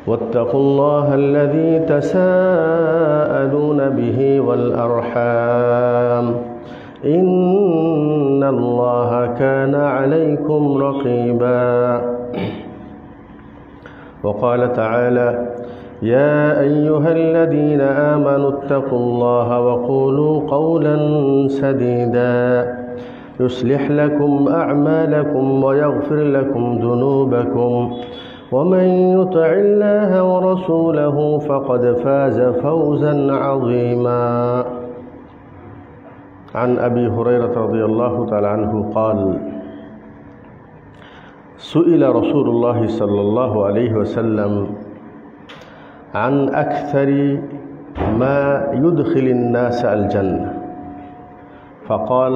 واتقوا الله الذي تساءلون به والأرحام إن الله كان عليكم رقيبا وقال تعالى يا أيها الذين آمنوا اتقوا الله وقولوا قولا سديدا يصلح لكم أعمالكم ويغفر لكم ذنوبكم ومن يطع الله ورسوله فقد فاز فوزا عظيما عن أبي هريرة رضي الله تعالى عنه قال سئل رسول الله صلى الله عليه وسلم عن أكثر ما يدخل الناس الجنة فقال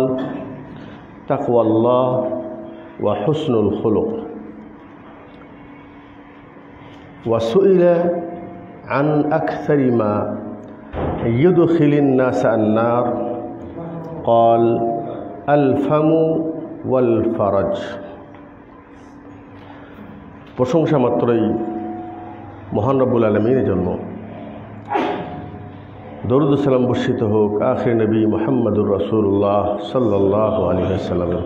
تقوى الله وحسن الخلق وسئل عن أكثر ما يدخل الناس النار قال الفم والفرج প্রশংসা মাত্রই মহান রব্বুল আলামিনের জন্য দরুদ ও সালাম বর্ষিত হোক আখির নবী মুহাম্মদুর রাসূলুল্লাহ সাল্লাল্লাহু আলাইহি ওয়াসাল্লাম।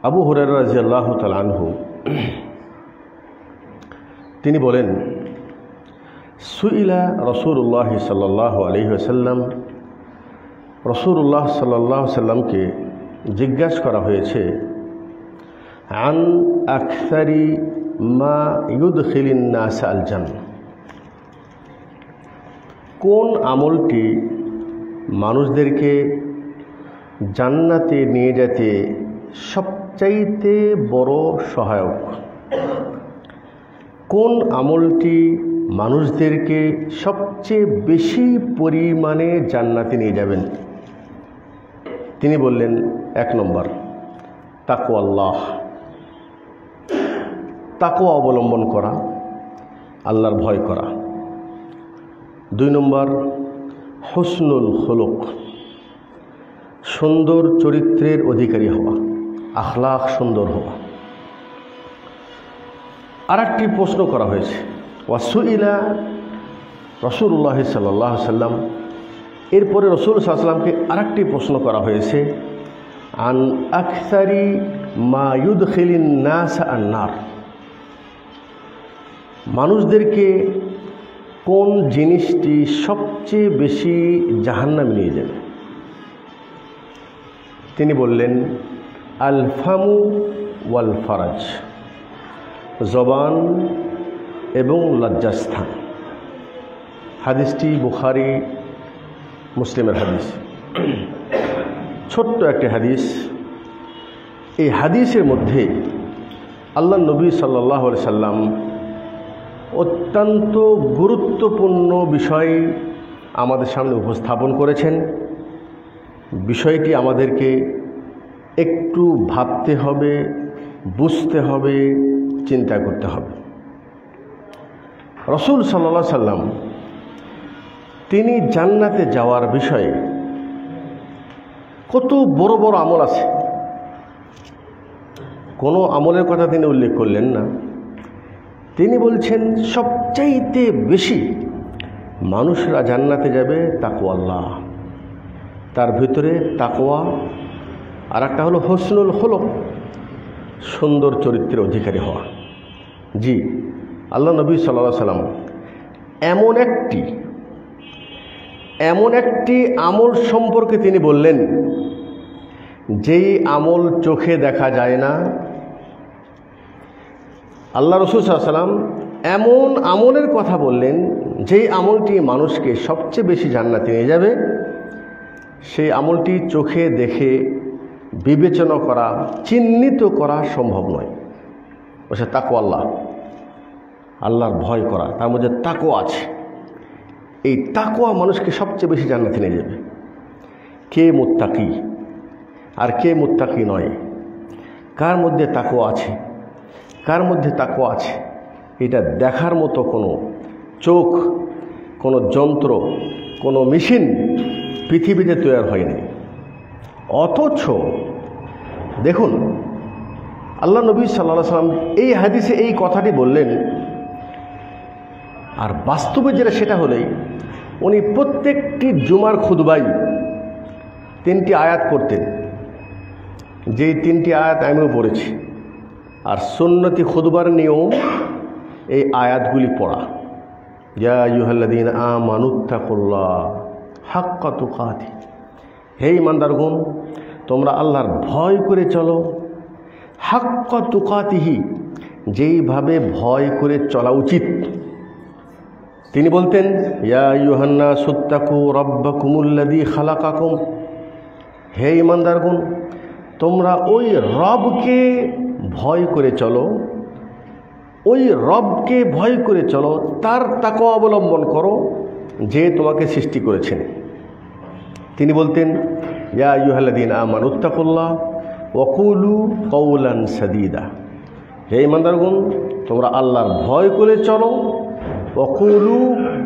আবু হুরায়রা রাদিয়াল্লাহু তাআলা আনহু তিনি বলেন সুইলা রাসূলুল্লাহ সাল্লাল্লাহু আলাইহি ওয়াসাল্লাম, রাসূলুল্লাহ সাল্লাল্লাহু আলাইহি ওয়াসাল্লামকে জিজ্ঞাসা করা হয়েছে আন আকসারি মা ইউদখিলুন নাস আল জান্নাহ, কোন আমলটি মানুষদেরকে জান্নাতে নিয়ে যেতে সবচাইতে বড় সহায়ক, কোন আমলটি মানুষদেরকে সবচেয়ে বেশি পরিমাণে জান্নাতে নিয়ে যাবেন? তিনি বললেন 1 নম্বর তাকওয়াল্লাহ, তাকওয়া অবলম্বন করা, আল্লাহর ভয় করা। 2 নম্বর হুসনুল খুলুক, সুন্দর চরিত্রের অধিকারী হওয়া, আখলাক সুন্দর হওয়া। আরেকটি প্রশ্ন করা হয়েছে ওয়াসুইলা রাসূলুল্লাহ সাল্লাল্লাহু আলাইহি ওয়াসাল্লাম, এরপরে রাসূল সাল্লাল্লাহু আলাইহি ওয়াসাল্লামকে আরেকটি প্রশ্ন করা হয়েছে আন আকসারি মা ইউদখিলুন নাস আন-নার, মানুষদেরকে কোন জিনিসটি সবচেয়ে বেশি জাহান্নামে নিয়ে যাবে? তিনি বললেন আল ফামু ওয়াল ফারাজ, জবান এবং লজ্জাস্থান। হাদিসটি বুখারী মুসলিমের হাদিস, ছোট্ট একটি হাদিস। এই হাদিসের মধ্যে আল্লাহ নবী সাল্লাল্লাহু আলাইহি সাল্লাম অত্যন্ত গুরুত্বপূর্ণ বিষয় আমাদের সামনে উপস্থাপন করেছেন। বিষয়টি আমাদেরকে একটু ভাবতে হবে, বুঝতে হবে, চিন্তা করতে হবে। রাসূল সাল্লাল্লাহু আলাইহি সাল্লাম তিনি জান্নাতে যাওয়ার বিষয়ে কত বড় বড় আমল আছে, কোনো আমলের কথা তিনি উল্লেখ করলেন না। তিনি বলছেন সবচাইতে বেশি মানুষরা জান্নাতে যাবে তাকওয়াল্লাহ, তার ভিতরে তাকওয়া, আর একটা হলো হুসনুল খুলুক, সুন্দর চরিত্রের অধিকারী হওয়া। জি, আল্লাহ নবী সাল্লাল্লাহু আলাইহি সাল্লাম এমন একটি আমল সম্পর্কে তিনি বললেন যেই আমল চোখে দেখা যায় না। আল্লাহ রাসূল সাল্লাল্লাহু আলাইহি সাল্লাম এমন আমলের কথা বললেন যেই আমলটি মানুষকে সবচেয়ে বেশি জান্নাতে নিয়ে যাবে। সেই আমলটি চোখে দেখে বিবেচনা করা, চিহ্নিত করা সম্ভব নয়। বলছে তাকওয়াল্লাহ, আল্লাহর ভয় করা, তার মধ্যে তাকওয়া আছে। এই তাকওয়া মানুষকে সবচেয়ে বেশি জান্নাতে নিয়ে যাবে। কে মুত্তাকি আর কে মুত্তাকি নয়, কার মধ্যে তাকওয়া আছে, কার মধ্যে তাকওয়া আছে, এটা দেখার মতো কোনো চোখ, কোনো যন্ত্র, কোনো মেশিন পৃথিবীতে তৈরি হয়নি। অথচ দেখুন আল্লাহ নবী সাল্লাল্লাহু আলাইহি ওয়াসাল্লাম এই হাদিসে এই কথাটি বললেন। আর বাস্তবে যেটা সেটা হলেই উনি প্রত্যেকটি জুমার খুতবায় 3টি আয়াত পড়তেন, যেই 3টি আয়াত আমিও পড়েছি। আর সুন্নতি খুতবার নিয়ম এই আয়াতগুলি পড়া। ইয়া আইয়ুহাল্লাযীনা আমানুত্তাকুল্লাহ হাক্কা তুকাতিহ, হে ঈমানদারগণ তোমরা আল্লাহর ভয় করে চলো। হাক্কা তুকাতিহি, যেইভাবে ভয় করে চলা উচিত। তিনি বলতেন ইয়া আইয়ুহান নাসুত্তাকু রাব্বাকুমুল্লাযী খালাকাকুম, হে ঈমানদারগণ তোমরা ওই রবকে ভয় করে চলো, ওই রবকে ভয় করে চলো, তার তাকওয়া অবলম্বন করো যে তোমাকে সৃষ্টি করেছেন। তিনি বলতেন ইয়া আইয়ুহাল্লাযীনা আমানুত্তাকুল্লাহ ওয়া কুলু কাওলান সাদীদা, হে ঈমানদারগণ তোমরা আল্লাহর ভয় করে চলো। ওয়া কুলু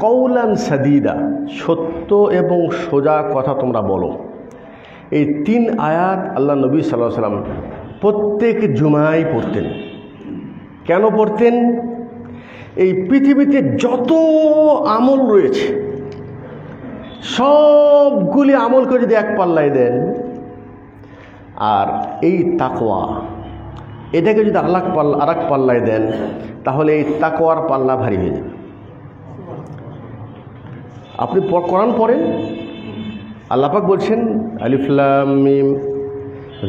কাওলান সাদীদা, সত্য এবং সোজা কথা তোমরা বলো। এই 3 আয়াত আল্লাহ নবী সাল্লাল্লাহু আলাইহি ওয়াসাল্লাম প্রত্যেক জুমায় পড়তেন। কেন পড়তেন? এই পৃথিবীতে যত আমল রয়েছে সবগুলি আমলকে যদি এক পাল্লায় দেন, আর এই তাকওয়া এটাকে যদি আরেক পাল্লায় দেন, তাহলে এই তাকওয়ার পাল্লা ভারী হয়ে যাবে। আপনি কোরআন পড়েন, আল্লাহ পাক বলছেন আলিফ লাম মিম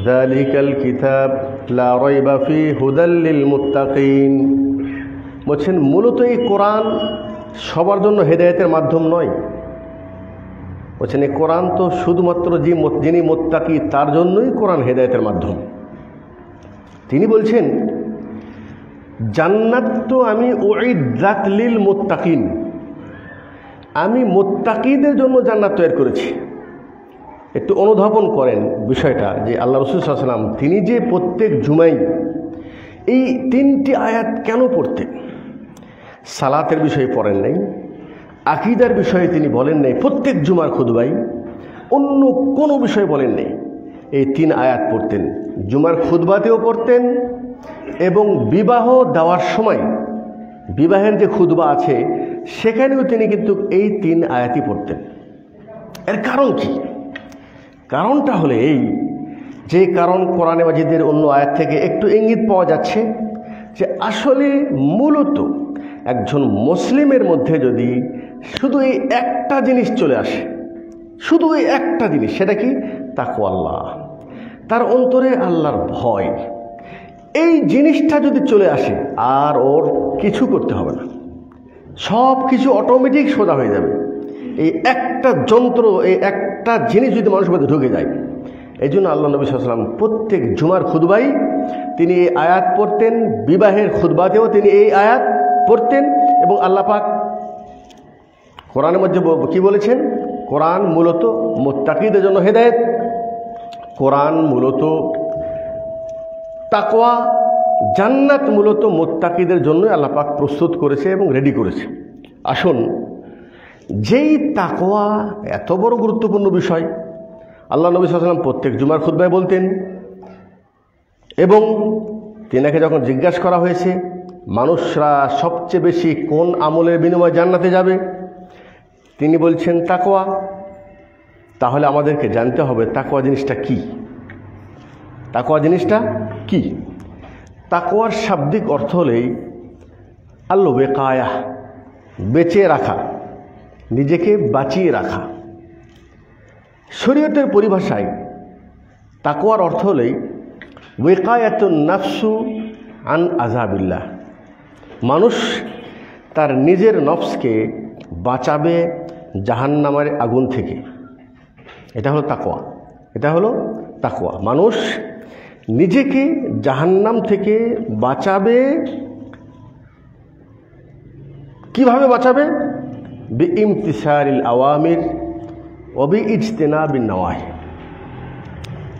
যালিকাল কিতাব লা রাইবা ফিহি হুদাল লিল মুত্তাকিন। বলছেন মূলত এই কোরআন সবার জন্য হেদায়েতের মাধ্যম নয়। বলছেন এই কোরআন তো শুধুমাত্র যিনি মুত্তাকি তার জন্যই কোরআন হেদায়েতের মাধ্যম। তিনি বলছেন জান্নাত তো আমি উইদ্দাত লিল মুত্তাকিন, আমি মুত্তাকিদের জন্য জান্নাত তৈরি করেছি। একটু অনুধাবন করেন বিষয়টা, যে আল্লাহ রাসূল সাল্লাল্লাহু আলাইহি ওয়াসাল্লাম তিনি যে প্রত্যেক জুমায় এই 3টি আয়াত কেন পড়তেন? সালাতের বিষয়ে পড়েন নাই, আকীদার বিষয়ে তিনি বলেন নাই, প্রত্যেক জুমার খুতবায় অন্য কোনো বিষয় বলেন নাই। এই 3 আয়াত পড়তেন, জুমার খুতবাতেও পড়তেন এবং বিবাহ দেওয়ার সময় বিবাহের যে খুতবা আছে সেখানেও তিনি কিন্তু এই 3 আয়াতই পড়তেন। এর কারণ কি? কারণটা হলো এই, যে কারণ কোরআনে মাজিদের অন্য আয়াত থেকে একটু ইঙ্গিত পাওয়া যাচ্ছে যে আসলে মূলত একজন মুসলিমের মধ্যে যদি শুধু এই একটা জিনিস চলে আসে, শুধু এই একটা জিনিস, সেটা কি? তাকওয়া আল্লাহ, তার অন্তরে আল্লাহর ভয়, এই জিনিসটা যদি চলে আসে আর ওর কিছু করতে হবে না, সব কিছু অটোমেটিক সোজা হয়ে যাবে। এই একটা যন্ত্র, এই একটা জিনিস যদি মানুষের মধ্যে ঢুকে যায়, এই জন্য আল্লাহ নবী সাল্লাল্লাহু আলাইহি ওয়াসাল্লাম প্রত্যেক জুমার খুতবায় তিনি এই আয়াত পড়তেন, বিবাহের খুতবাতেও তিনি এই আয়াত পড়তেন। এবং আল্লাহ পাক কোরআনের মধ্যে কি বলেছেন? কোরআন মূলত মুত্তাকিদের জন্য হেদায়েত, কোরআন মূলত তাকওয়া, জান্নাত মূলত মুত্তাকিদের জন্য আল্লাহ পাক প্রস্তুত করেছে এবং রেডি করেছে। আসুন, যেই তাকওয়া এত বড় গুরুত্বপূর্ণ বিষয়, আল্লাহ নবী সাল্লাল্লাহু আলাইহি ওয়াসাল্লাম প্রত্যেক জুমার খুতবায় বলতেন। এবং তিনাকে যখন জিজ্ঞাসা করা হয়েছে মানুষরা সবচেয়ে বেশি কোন আমলের বিনিময়ে জান্নাতে যাবে, তিনি বলছেন তাকওয়া। তাহলে আমাদেরকে জানতে হবে তাকওয়া জিনিসটা কি। তাকওয়া জিনিসটা কি? তাকওয়ার শাব্দিক অর্থ হলেই আল ওয়াকায়া, বেঁচে রাখা, নিজেকে বাঁচিয়ে রাখা। শরীয়তের পরিভাষায় তাকওয়ার অর্থ হলেই ওয়াকায়াতুন নাফসু আন আযাবিল্লাহ, মানুষ তার নিজের নফসকে বাঁচাবে জাহান্নামের আগুন থেকে। এটা হলো তাকওয়া, এটা হলো তাকওয়া। মানুষ নিজেকে জাহান্নাম থেকে বাঁচাবে। কিভাবে বাঁচাবে? বিইমতিসালিল আওয়ামির ওয়া বিইজতিনাবিন নওয়াহি।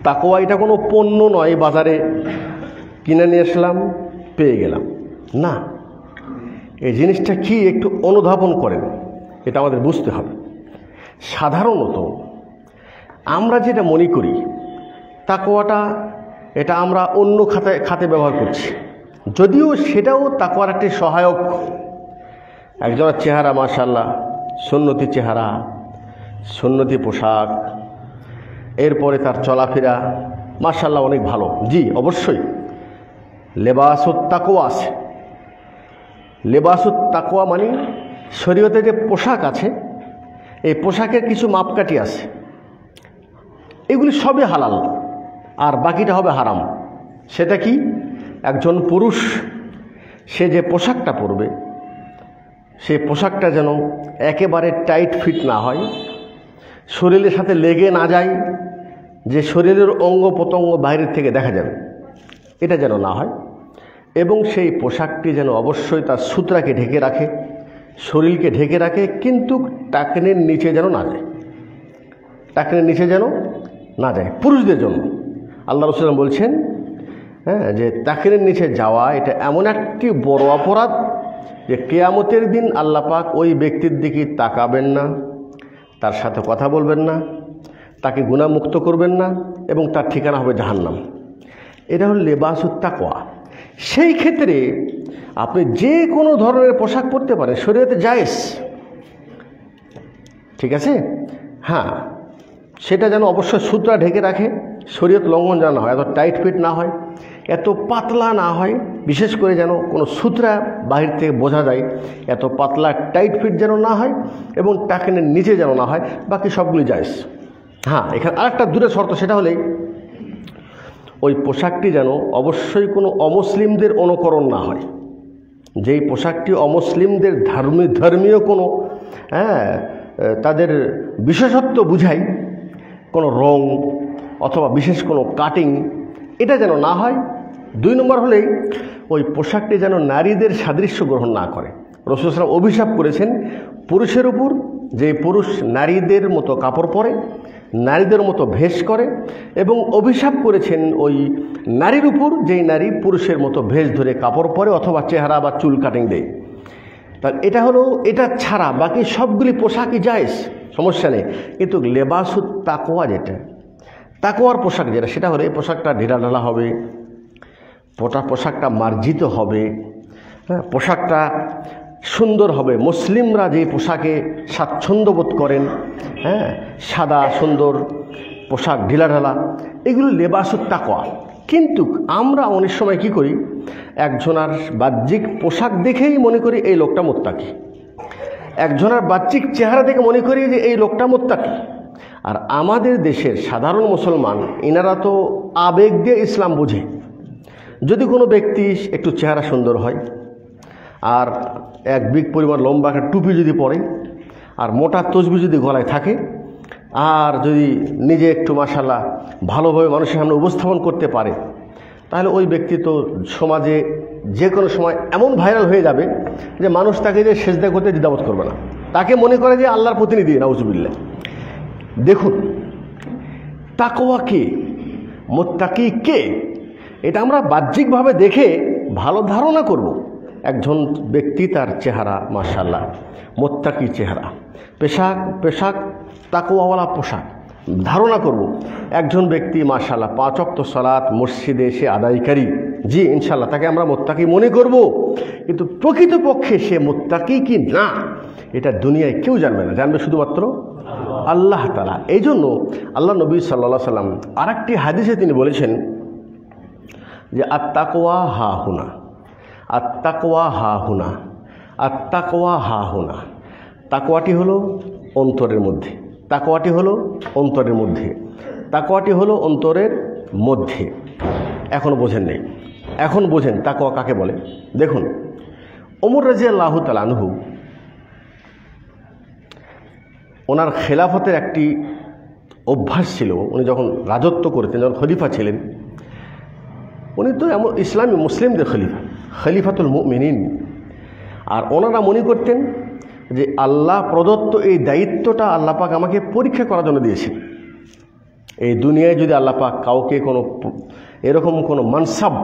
তাকওয়া এটা কোনো পণ্য নয়, বাজারে কিনে নিয়ে আসলাম পেয়ে গেলাম না। এই জিনিসটা কি একটু অনুধাবন করেন, এটা আমাদের বুঝতে হবে। সাধারণত আমরা যেটা মনে করি তাকওয়াটা এটা আমরা অন্য খাতে ব্যবহার করছি, যদিও সেটাও তাকওয়ার একটি সহায়ক। একজনের চেহারা মাশাআল্লাহ সুন্নতি চেহারা, সুন্নতি পোশাক, এরপরে তার চলাফেরা মাশাআল্লাহ অনেক ভালো, জি অবশ্যই লেবাসুত তাকওয়া আছে। লেবাসুত তাকওয়া মানে শরীয়তে যে পোশাক আছে, এই পোশাকের কিছু মাপকাঠি আছে, এগুলি সবই হালাল আর বাকিটা হবে হারাম। সেটা কি? একজন পুরুষ সে যে পোশাকটা পরবে, সেই পোশাকটা যেন একেবারে টাইট ফিট না হয়, শরীরের সাথে লেগে না যায়, যে শরীরের অঙ্গ প্রত্যঙ্গ বাইরের থেকে দেখা যাবে, এটা যেন না হয়। এবং সেই পোশাকটি যেন অবশ্যই তার সূত্রাকে ঢেকে রাখে, শরীরকে ঢেকে রাখে, কিন্তু টাকনের নিচে যেন না যায়, টাকনের নিচে যেন না যায়। পুরুষদের জন্য আল্লাহ রাসূল বলছেন যে টাকনের নিচে যাওয়া এটা এমন একটি বড় অপরাধ যে কিয়ামতের দিন আল্লাহ পাক ওই ব্যক্তির দিকে তাকাবেন না, তার সাথে কথা বলবেন না, তাকে গুনাহমুক্ত করবেন না, এবং তার ঠিকানা হবে জাহান্নাম। এটা হল লেবাসুত তাকওয়া। সেই ক্ষেত্রে আপনি যে কোনো ধরনের পোশাক পরতে পারেন, শরীয়তে জায়েজ, ঠিক আছে। হ্যাঁ, সেটা যেন অবশ্যই সূত্রা ঢেকে রাখে, শরীয়ত লঙ্ঘন যেন না হয়, এত টাইট ফিট না হয়, এত পাতলা না হয়, বিশেষ করে যেন কোনো সূত্রা বাহির থেকে বোঝা যায়, এত পাতলা টাইট ফিট যেন না হয়, এবং টাকনের নিচে যেন না হয়, বাকি সবগুলি জায়েজ। হ্যাঁ, এখানে আরেকটা দূরে শর্ত, সেটা হলেই ওই পোশাকটি যেন অবশ্যই কোনো অমুসলিমদের অনুকরণ না হয়। যেই পোশাকটি অমুসলিমদের ধর্মীয় কোনো তাদের বিশেষত্ব বুঝায়, কোনো রং অথবা বিশেষ কোনো কাটিং, এটা যেন না হয়। 2 নম্বর হলেই ওই পোশাকটি যেন নারীদের সাদৃশ্য গ্রহণ না করে। রাসূল সাল্লাল্লাহু আলাইহি ওয়াসাল্লাম অভিশাপ করেছেন পুরুষের উপর, যে পুরুষ নারীদের মতো কাপড় পরে, নারীদের মতো ভেষ করে, এবং অভিশাপ করেছেন ওই নারীর উপর যেই নারী পুরুষের মতো ভেষ ধরে কাপড় পরে অথবা চেহারা বা চুল কাটিং দেয়। তাহলে এটা হলো, এটা ছাড়া বাকি সবগুলি পোশাকই জায়েজ, সমস্যা নেই। কিন্তু লেবাসুত তাকওয়া যেটা, তাকওয়ার পোশাক যেটা, সেটা হলে এই পোশাকটা ঢিলাঢালা হবে, পোশাকটা মার্জিত হবে, পোশাকটা সুন্দর হবে। মুসলিমরা যে পোশাকে স্বাচ্ছন্দ্য বোধ করেন, সাদা সুন্দর পোশাক, ঢিলাঢালা, এগুলো লেবাসুত তাকওয়া। কিন্তু আমরা অনেক সময় কি করি, একজনের বাহ্যিক পোশাক দেখেই মনে করি এই লোকটা মুত্তাকি, একজনের বাহ্যিক চেহারা দেখে মনে করি যে এই লোকটা মুত্তাকি। আর আমাদের দেশের সাধারণ মুসলমান, এনারা তো আবেগ দিয়ে ইসলাম বুঝে। যদি কোনো ব্যক্তি একটু চেহারা সুন্দর হয়, আর এক বিগ পরিমাণ লম্বা একটা টুপি যদি পরে, আর মোটা তসবি যদি গলায় থাকে, আর যদি নিজে একটু মাশাআল্লাহ ভালোভাবে মানুষের সামনে উপস্থাপন করতে পারে, তাহলে ওই ব্যক্তি তো সমাজে যে কোনো সময় এমন ভাইরাল হয়ে যাবে যে মানুষ তাকে যে সেজদা করতে দ্বিধাবোধ করবে না, তাকে মনে করে যে আল্লাহর প্রতিনিধি, নাউজুবিল্লাহ। দেখুন, তাকওয়া কে, মুত্তাকি কে, এটা আমরা বাহ্যিকভাবে দেখে ভালো ধারণা করব। একজন ব্যক্তি তার চেহারা মাশাআল্লাহ মুত্তাকি চেহারা, পেশাক তাকওয়াওয়ালা পোশাক ধারণা করব। একজন ব্যক্তি মাশাআল্লাহ 5 ওয়াক্ত সালাত মসজিদে এসে আদায়কারী, জি ইনশাআল্লাহ তাকে আমরা মুত্তাকি মনে করব। কিন্তু প্রকৃতপক্ষে সে মুত্তাকি কি না, এটা দুনিয়ায় কেউ জানবে না, জানবে শুধুমাত্র আল্লাহ তাআলা। এই জন্য আল্লাহ নবী সাল্লাল্লাহু আলাইহি সাল্লাম আরেকটি হাদিসে তিনি বলেছেন যে আত্তাকওয়া হা হুনা, আত্তাকওয়া হা হুনা, আত্তাকওয়া হা হুনা। তাকওয়াটি হলো অন্তরের মধ্যে, তাকওয়াটি হলো অন্তরের মধ্যে, তাকওয়াটি হলো অন্তরের মধ্যে। এখনও বোঝেন নেই, এখন বোঝেন তাকওয়া কাকে বলে। দেখুন, ওমর রাদিয়াল্লাহু তাআলা আনহু, ওনার খেলাফতের একটি অভ্যাস ছিল, উনি যখন রাজত্ব করতেন, যখন খলিফা ছিলেন, উনি তো এমন ইসলামী মুসলিমদের খলিফাতুল মুমিনিন। আর ওনারা মনে করতেন যে আল্লাহ প্রদত্ত এই দায়িত্বটা আল্লাহ পাক আমাকে পরীক্ষা করার জন্য দিয়েছেন। এই দুনিয়ায় যদি আল্লাহ পাক কাউকে কোনো এরকম কোনো মানসাব,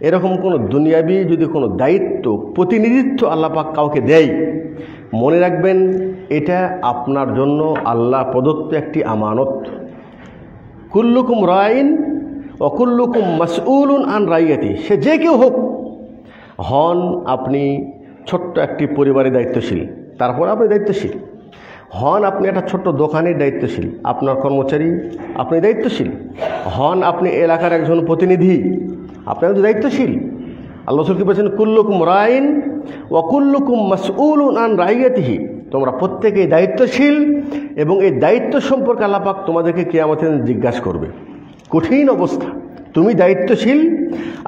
এরকম কোনো দুনিয়াবি যদি কোনো দায়িত্ব, প্রতিনিধিত্ব আল্লাহ পাক কাউকে দেয়, মনে রাখবেন এটা আপনার জন্য আল্লাহ প্রদত্ত একটি আমানত। কুল্লুকুম রাইন ওয়াকুল্লুকুম মাসউলুন আন রাইয়াতি, সে যে কেউ হোক, হন আপনি ছোট্ট একটি পরিবারের দায়িত্বশীল, তারপর আপনি দায়িত্বশীল, হন আপনি একটা ছোট্ট দোকানের দায়িত্বশীল, আপনার কর্মচারী আপনি দায়িত্বশীল, হন আপনি এলাকার একজন প্রতিনিধি, আপনি একজন দায়িত্বশীল। আল্লাহ রাসূল কি বলেছেন, কুল্লুকুম রাইন ওয়া কুল্লুকুম মাসউলুন আন রাইয়াতিহি, তোমরা প্রত্যেকেই দায়িত্বশীল এবং এই দায়িত্ব সম্পর্কে আল্লাহ পাক তোমাদেরকে কিয়ামতের দিন জিজ্ঞাসা করবে। কঠিন অবস্থা, তুমি দায়িত্বশীল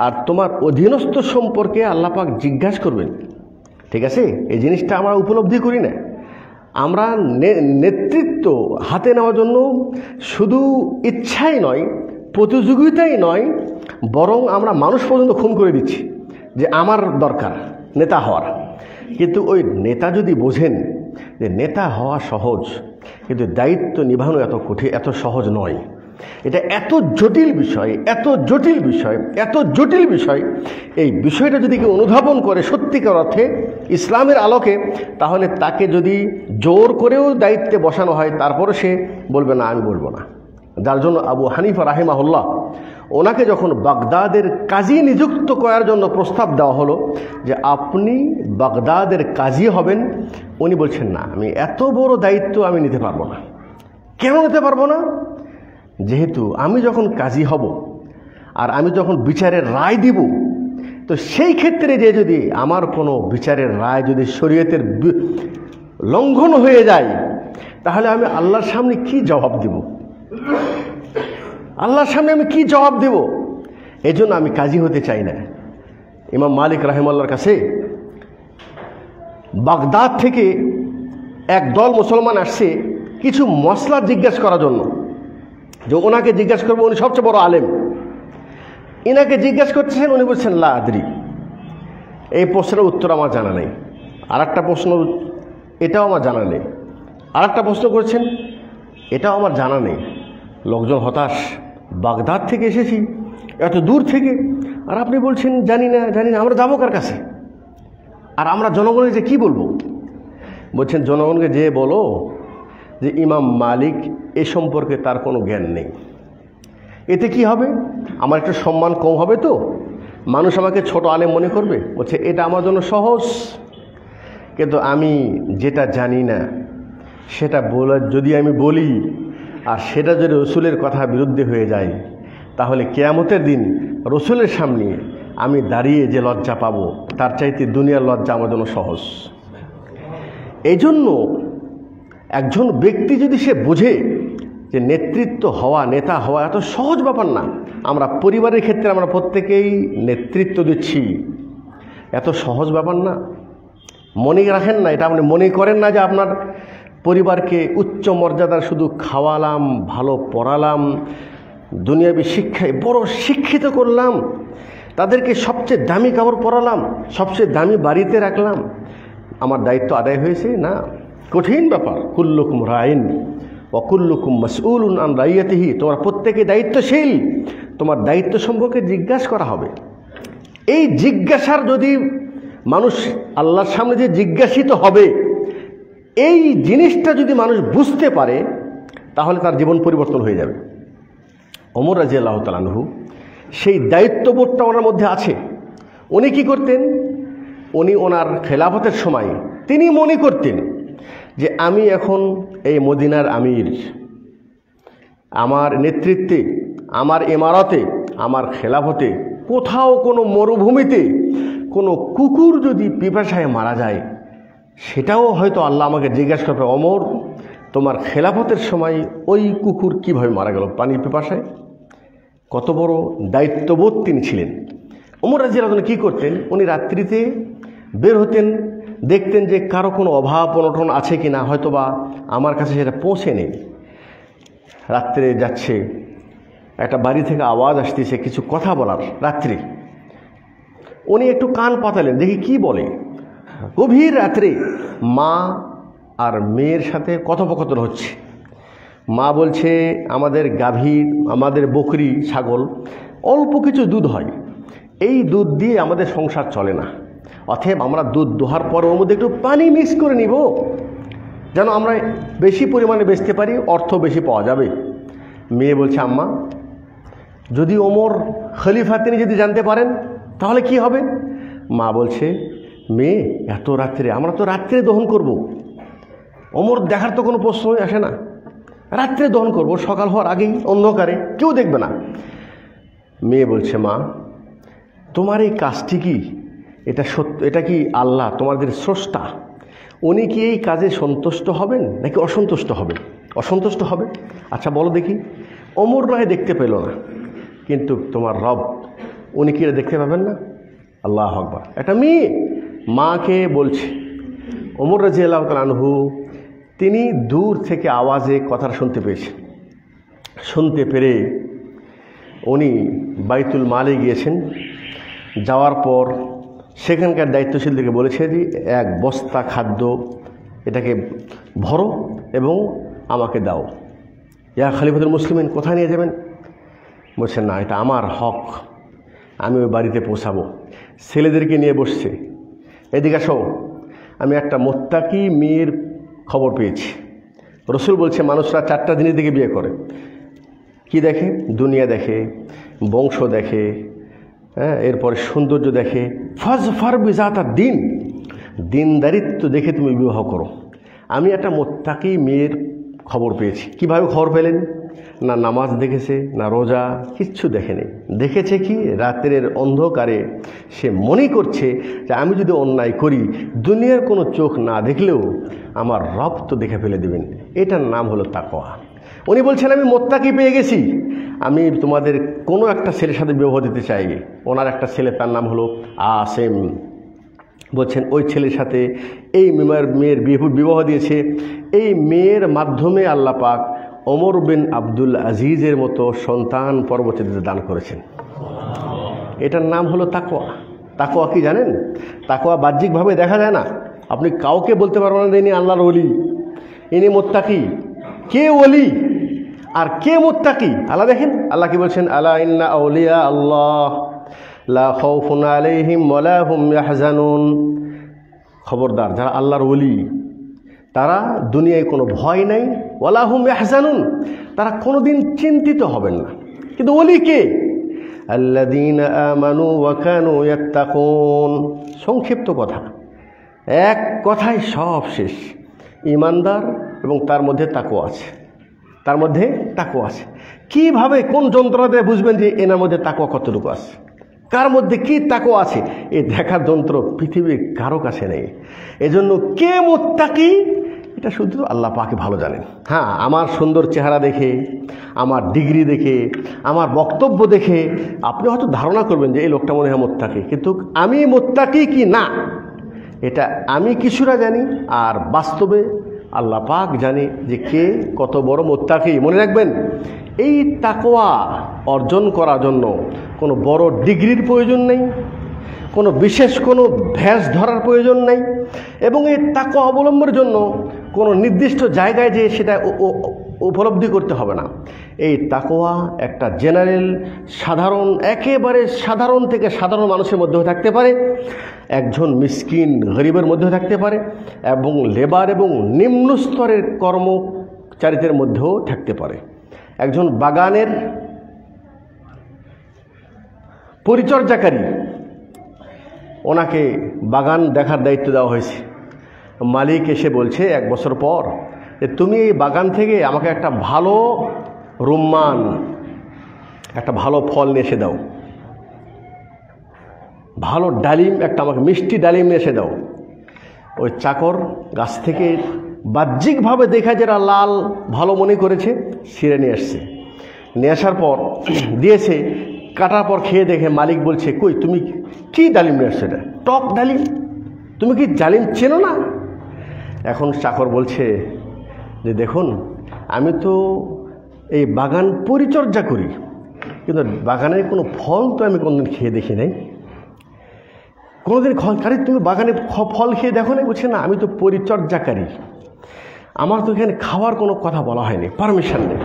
আর তোমার অধীনস্থ সম্পর্কে আল্লাহ পাক জিজ্ঞাসা করবেন। ঠিক আছে, এই জিনিসটা আমরা উপলব্ধি করি না। আমরা নেতৃত্ব হাতে নেওয়ার জন্য শুধু ইচ্ছাই নয়, প্রতিযোগিতাই নয়, বরং আমরা মানুষ পর্যন্ত খুন করে দিচ্ছি যে আমার দরকার নেতা হওয়ার। কিন্তু ওই নেতা যদি বোঝেন যে নেতা হওয়া সহজ, কিন্তু দায়িত্ব নিভানো এত কঠিন, এত সহজ নয়। এটা এত জটিল বিষয়, এত জটিল বিষয়, এত জটিল বিষয়। এই বিষয়টা যদি কেউ অনুধাবন করে সত্যিকার অর্থে ইসলামের আলোকে, তাহলে তাকে যদি জোর করেও দায়িত্বে বসানো হয়, তারপরে সে বলবে না, আমি বলবো না। যার জন্য আবু হানিফা রাহিমাহুল্লাহ, ওনাকে যখন বাগদাদের কাজী নিযুক্ত করার জন্য প্রস্তাব দেওয়া হলো যে আপনি বাগদাদের কাজী হবেন, উনি বলছেন না, আমি এত বড় দায়িত্ব আমি নিতে পারবো না। কেন নিতে পারবো না? যেহেতু আমি যখন কাজী হব আর আমি যখন বিচারের রায় দিব, তো সেই ক্ষেত্রে যে যদি আমার কোনো বিচারের রায় যদি শরীয়তের লঙ্ঘন হয়ে যায়, তাহলে আমি আল্লাহর সামনে কি জবাব দিব? আল্লাহর সামনে আমি কি জবাব দেব? এই জন্য আমি কাজী হতে চাই না। ইমাম মালিক রাহিমাহুল্লাহর কাছে বাগদাদ থেকে এক দল মুসলমান আসছে কিছু মসলা জিজ্ঞাসা করার জন্য, যে ওনাকে জিজ্ঞাসা করবো, উনি সবচেয়ে বড় আলেম, ইনাকে জিজ্ঞাসা করতেছেন, উনি বলছেন লা আদরি, এই প্রশ্নের উত্তর আমার জানা নেই। আর একটা প্রশ্ন, এটাও আমার জানা নেই। আর একটা প্রশ্ন করছেন, এটাও আমার জানা নেই। লোকজন হতাশ, বাগদাদ থেকে এসেছি, এত দূর থেকে, আর আপনি বলছেন জানি না, জানি না। আমরা যাবো কার কাছে? আর আমরা জনগণকে যে কী বলবো? বলছেন জনগণকে যে বলো যে ইমাম মালিক এ সম্পর্কে তার কোনো জ্ঞান নেই। এতে কি হবে? আমার একটু সম্মান কম হবে, তো মানুষ আমাকে ছোট আলেম মনে করবে। বলছে এটা আমার জন্য সহজ, কিন্তু আমি যেটা জানি না সেটা যদি আমি বলি, আর সেটা যদি রসুলের কথা বিরুদ্ধে হয়ে যায়, তাহলে কিয়ামতের দিন রসুলের সামনে আমি দাঁড়িয়ে যে লজ্জা পাবো, তার চাইতে দুনিয়ার লজ্জা আমার জন্য সহজ। এই জন্য একজন ব্যক্তি যদি সে বোঝে যে নেতৃত্ব হওয়া, নেতা হওয়া এত সহজ ব্যাপার না। আমরা পরিবারের ক্ষেত্রে আমরা প্রত্যেকেই নেতৃত্ব দিচ্ছি, এত সহজ ব্যাপার না। মনে রাখেন না, এটা আপনি মনে করেন না যে আপনার পরিবারকে উচ্চ মর্যাদার শুধু খাওয়ালাম, ভালো পড়ালাম, দুনিয়াবী শিক্ষায় বড় শিক্ষিত করলাম, তাদেরকে সবচেয়ে দামি কাপড় পরালাম, সবচেয়ে দামি বাড়িতে রাখলাম, আমার দায়িত্ব আদায় হয়েছে না। কঠিন ব্যাপার। কুল্লুকুম রাইন ওয়া কুল্লুকুম মাসউলুন আন রাইয়াতিহি, তোমার প্রত্যেকে দায়িত্বশীল, তোমার দায়িত্ব সম্পর্কে জিজ্ঞাসা করা হবে। এই জিজ্ঞাসার যদি মানুষ আল্লাহর সামনে যে জিজ্ঞাসিত হবে, এই জিনিসটা যদি মানুষ বুঝতে পারে, তাহলে তার জীবন পরিবর্তন হয়ে যাবে। ওমর রাদিয়াল্লাহু তাআলা আনহু, সেই দায়িত্ববোধটা ওনার মধ্যে আছে। উনি কি করতেন? উনি ওনার খেলাফতের সময় তিনি মনে করতেন যে আমি এখন এই মদিনার আমির, আমার নেতৃত্বে, আমার ইমারতে, আমার খেলাফতে কোথাও কোনো মরুভূমিতে কোনো কুকুর যদি পিপাসায় মারা যায়, সেটাও হয়তো আল্লাহ আমাকে জিজ্ঞাসা করবে, ওমর তোমার খেলাফতের সময় ওই কুকুর কিভাবে মারা গেল পানির পিপাসায়? কত বড় দায়িত্ববোধ তিনি ছিলেন। ওমর রাদিয়াল্লাহু আনহু কী করতেন? উনি রাত্রিতে বের হতেন, দেখতেন যে কারো কোনো অভাব অনটন আছে কি না, হয়তো বা আমার কাছে সেটা পৌঁছে নেই। রাত্রে যাচ্ছে, একটা বাড়ি থেকে আওয়াজ আসতেছে কিছু কথা বলার, রাত্রি। উনি একটু কান পাতালেন, দেখি কি বলে। গভীর রাত্রে মা আর মেয়ের সাথে কথোপকথন হচ্ছে। মা বলছে আমাদের গাভীর, আমাদের বকরি, ছাগল অল্প কিছু দুধ হয়, এই দুধ দিয়ে আমাদের সংসার চলে না, অতএব আমরা দুধ দোহার পর ওর মধ্যে একটু পানি মিক্স করে নিব, যেন আমরা বেশি পরিমাণে বেচতে পারি, অর্থ বেশি পাওয়া যাবে। মেয়ে বলছে আম্মা যদি ওমর খলিফা তিনি যদি জানতে পারেন তাহলে কি হবে? মা বলছে, মেয়ে এত রাত্রে, আমরা তো রাত্রে দহন করব, ওমর দেখার তো কোনো প্রশ্নই আসে না, রাত্রে দহন করব, সকাল হওয়ার আগেই অন্ধকারে, কেউ দেখবে না। মেয়ে বলছে, মা তোমার এই কাজটি কি, এটা সত্য, এটা কি আল্লাহ তোমাদের স্রষ্টা, উনি কি এই কাজে সন্তুষ্ট হবেন নাকি অসন্তুষ্ট হবেন? অসন্তুষ্ট হবে। আচ্ছা বলো দেখি, ওমর নয় দেখতে পেল না, কিন্তু তোমার রব উনি কি এটা দেখতে পাবেন না? আল্লাহু আকবার। একটা মেয়ে মাকে বলছে। ওমর রাদিয়াল্লাহু তাআলা আনহু তিনি দূর থেকে আওয়াজে কথাটা শুনতে পেয়েছেন। শুনতে পেরে উনি বাইতুল মালে গিয়েছেন। যাওয়ার পর সেখানকার দায়িত্বশীলদেরকে বলেছে যে এক বস্তা খাদ্য এটাকে ভরো এবং আমাকে দাও। ইয়া খলিফাতুল মুসলিমিন, কোথায় নিয়ে যাবেন? বলছেন, না এটা আমার হক, আমি ওই বাড়িতে পৌঁছাবো। ছেলেদেরকে নিয়ে বসছে, এদিকে আসো, আমি একটা মোত্তাকি মেয়ের খবর পেয়েছি। রসুল বলছে মানুষরা 4টা জিনিস দিকে বিয়ে করে। কি দেখে? দুনিয়া দেখে, বংশ দেখে, হ্যাঁ, এরপরে সৌন্দর্য দেখে। ফাজফার বিজাতা দিন, দিনদারিত্ব দেখে তুমি বিবাহ করো। আমি একটা মোত্তাকি মেয়ের খবর পেয়েছি। কিভাবে খবর পেলেন? না নামাজ দেখেছে, না রোজা, কিচ্ছু দেখেনি। দেখেছে কি? রাতের অন্ধকারে সে মনে করছে যে আমি যদি অন্যায় করি, দুনিয়ার কোনো চোখ না দেখলেও আমার রব তো দেখে ফেলে দেবেন। এটার নাম হলো তাকওয়া। উনি বলছেন আমি মোত্তাকি পেয়ে গেছি, আমি তোমাদের কোনো একটা ছেলের সাথে বিবাহ দিতে চাই। ওনার একটা ছেলে, তার নাম হলো আসেম। বলছেন ওই ছেলের সাথে এই মেয়ের বিবাহ দিয়েছে। এই মেয়ের মাধ্যমে আল্লাহ পাক ওমর বিন আব্দুল আজিজের মতো সন্তান পরবর্তীতে দান করেছেন। এটার নাম হলো তাকওয়া। তাকওয়া কি জানেন? তাকওয়া বাহ্যিকভাবে দেখা যায় না। আপনি কাউকে বলতে পারবেন না ইনি আল্লাহর ওলি, ইনি মোত্তাকি। কে ওলি আর কে মোত্তাকি আল্লাহ দেখেন। আল্লাহ কি বলছেন? আলা ইন্না আউলিয়া আল্লাহ লা খাউফুন আলাইহিম ওয়ালা হুম ইয়াহজানুন। খবরদার, যারা আল্লাহর ওলি তারা দুনিয়ায় কোনো ভয় নাই, ওয়ালা হুম ইয়াহজানুন, তারা কোনোদিন চিন্তিত হবেন না। কিন্তু ওলি কে? আল্লাযীনা আমানু ওয়া কানু ইয়াত্তাকুন। সংক্ষিপ্ত কথা, এক কথায় সব শেষ। ঈমানদার এবং তার মধ্যে তাকওয়া আছে, তার মধ্যে তাকওয়া আছে। কিভাবে, কোন যন্ত্রতে বুঝবেন যে এনার মধ্যে তাকওয়া কতটুকু আছে, কার মধ্যে কি তাকওয়া আছে? এই দেখার যন্ত্র পৃথিবীর কারো কাছে নেই। এজন্য কে মুত্তাকি এটা শুধু আল্লাহ পাকই ভালো জানেন। হ্যাঁ, আমার সুন্দর চেহারা দেখে, আমার ডিগ্রি দেখে, আমার বক্তব্য দেখে আপনি হয়তো ধারণা করবেন যে এই লোকটা মনে হয় মুত্তাকি, কিন্তু আমি মুত্তাকি কি না এটা আমি কিছুটা জানি, আর বাস্তবে আল্লাহ পাক জানে যে কে কত বড় মুত্তাকি। মনে রাখবেন, এই তাকওয়া অর্জন করার জন্য কোনো বড় ডিগ্রির প্রয়োজন নেই, কোনো বিশেষ কোনো ভ্যাস ধরার প্রয়োজন নেই, এবং এই তাকওয়া অবলম্বনের জন্য কোনো নির্দিষ্ট জায়গায় যে সেটা উপলব্ধি করতে হবে না। এই তাকওয়া একটা জেনারেল, সাধারণ, একেবারে সাধারণ থেকে সাধারণ মানুষের মধ্যেও থাকতে পারে, একজন মিসকিন গরিবের মধ্যেও থাকতে পারে, এবং লেবার এবং নিম্ন স্তরের কর্মচারীদের মধ্যেও থাকতে পারে। একজন বাগানের পরিচর্যাকারী, ওনাকে বাগান দেখার দায়িত্ব দেওয়া হয়েছে। মালিক এসে বলছে 1 বছর পর যে তুমি এই বাগান থেকে আমাকে একটা ভালো রুম্মান, একটা ভালো ফল নিয়ে এসে দাও, ভালো ডালিম, একটা আমাকে মিষ্টি ডালিম নিয়ে এসে দাও। ওই চাকর গাছ থেকে বাহ্যিকভাবে দেখা যেটা লাল ভালো মনে করেছে ছিঁড়ে নিয়ে আসছে। নিয়ে আসার পর দিয়েছে, কাটার পর খেয়ে দেখে মালিক বলছে, কই তুমি কি ডালিম নিয়ে আসছো? এটা টক ডালিম, তুমি কি ডালিম চেনো না? এখন চাকর বলছে যে দেখুন, আমি তো এই বাগান পরিচর্যা করি, কিন্তু বাগানের কোনো ফল তো আমি কোনোদিন খেয়ে দেখি নাই। কোনোদিন আরে তুমি বাগানে ফল খেয়ে দেখো না? বলছে না, আমি তো পরিচর্যাকারী, আমার তো এখানে খাওয়ার কোনো কথা বলা হয়নি, পারমিশন নেই।